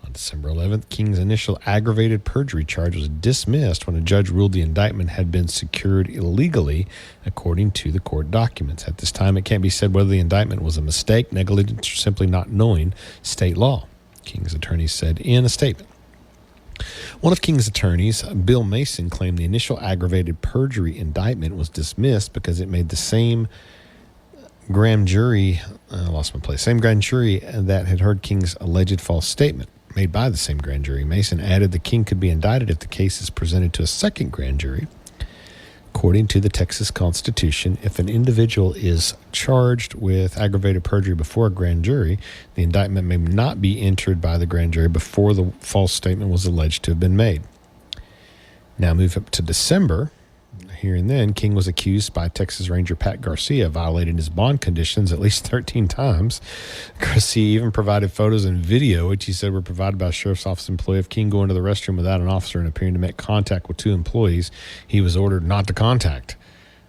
On December 11th, King's initial aggravated perjury charge was dismissed when a judge ruled the indictment had been secured illegally, according to the court documents. At this time, it can't be said whether the indictment was a mistake, negligence, or simply not knowing state law, King's attorney said in a statement. One of King's attorneys, Bill Mason, claimed the initial aggravated perjury indictment was dismissed because it made the same grand jury, same grand jury that had heard King's alleged false statement made by the same grand jury. Mason added that King could be indicted if the case is presented to a second grand jury. According to the Texas Constitution, if an individual is charged with aggravated perjury before a grand jury, the indictment may not be entered by the grand jury before the false statement was alleged to have been made. Now move up to December. here and then, King was accused by Texas Ranger Pat Garcia of violating his bond conditions at least 13 times. Garcia even provided photos and video, which he said were provided by a sheriff's office employee, of King going to the restroom without an officer and appearing to make contact with two employees he was ordered not to contact.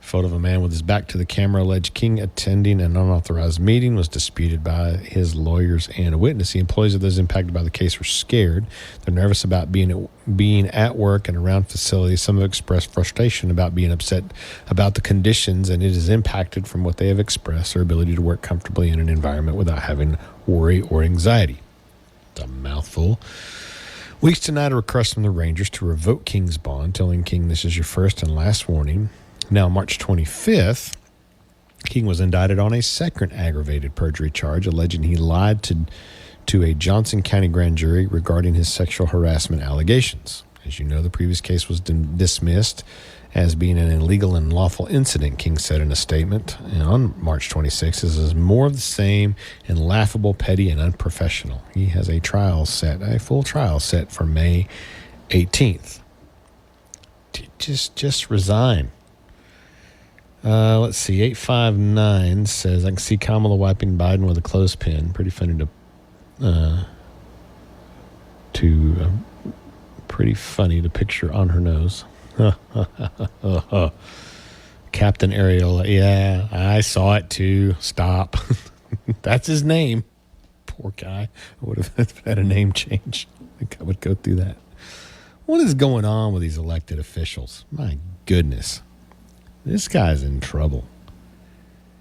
Photo of a man with his back to the camera alleged King attending an unauthorized meeting was disputed by his lawyers and a witness. The employees of those impacted by the case were scared. They're nervous about being at work and around facilities. Some have expressed frustration about being upset about the conditions, and it has impacted from what they have expressed their ability to work comfortably in an environment without having worry or anxiety. It's a mouthful. Weeks tonight, a request from the Rangers to revoke King's bond, telling King this is your first and last warning. Now, March 25th, King was indicted on a second aggravated perjury charge, alleging he lied to a Johnson County grand jury regarding his sexual harassment allegations. As you know, the previous case was dismissed as being an illegal and unlawful incident, King said in a statement. And on March 26th, this is more of the same and laughable, petty, and unprofessional. He has a full trial set for May 18th. Just resign. Let's see. 859 says, I can see Kamala wiping Biden with a clothespin. Pretty funny to picture on her nose. Captain Areola. Yeah, I saw it too. Stop. That's his name. Poor guy. I would have had a name change. I think I would go through that. What is going on with these elected officials? My goodness. This guy's in trouble.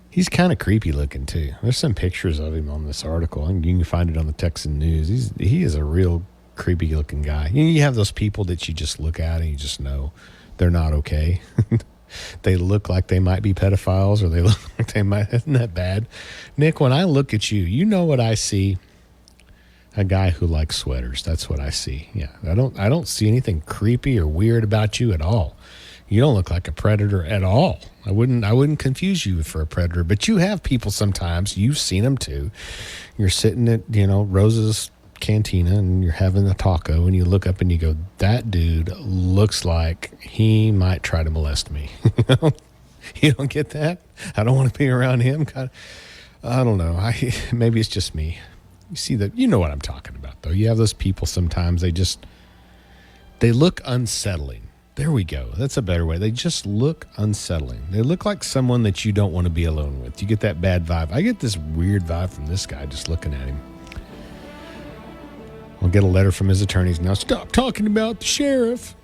He's kind of creepy looking, too. There's some pictures of him on this article. And you can find it on the Texan News. He is a real creepy looking guy. You have those people that you just look at and you just know they're not okay. They look like they might be pedophiles, or they look like they might. Isn't that bad? Nick, when I look at you, you know what I see? A guy who likes sweaters. That's what I see. Yeah, I don't see anything creepy or weird about you at all. You don't look like a predator at all. I wouldn't confuse you for a predator, but you have people sometimes. You've seen them too. You're sitting at, Rose's Cantina and you're having a taco and you look up and you go, that dude looks like he might try to molest me. You don't get that? I don't want to be around him. I don't know. Maybe it's just me. You see that? You know what I'm talking about, though. You have those people sometimes. They look unsettling. There we go. That's a better way. They just look unsettling. They look like someone that you don't want to be alone with. You get that bad vibe. I get this weird vibe from this guy just looking at him. I'll get a letter from his attorneys now. Stop talking about the sheriff.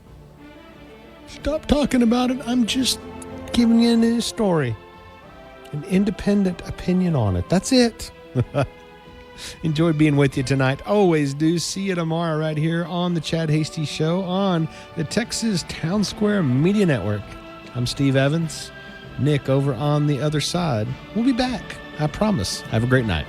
Stop talking about it. I'm just giving you a story. An independent opinion on it. That's it. Enjoyed being with you tonight. Always do. See you tomorrow right here on the Chad Hasty Show on the Texas Town Square Media Network. I'm Steve Evans. Nick over on the other side. We'll be back. I promise. Have a great night.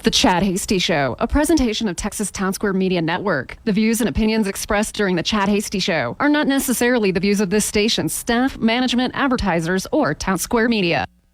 The Chad Hasty Show, a presentation of Texas Town Square Media Network. The views and opinions expressed during the Chad Hasty Show are not necessarily the views of this station's staff, management, advertisers, or Town Square Media.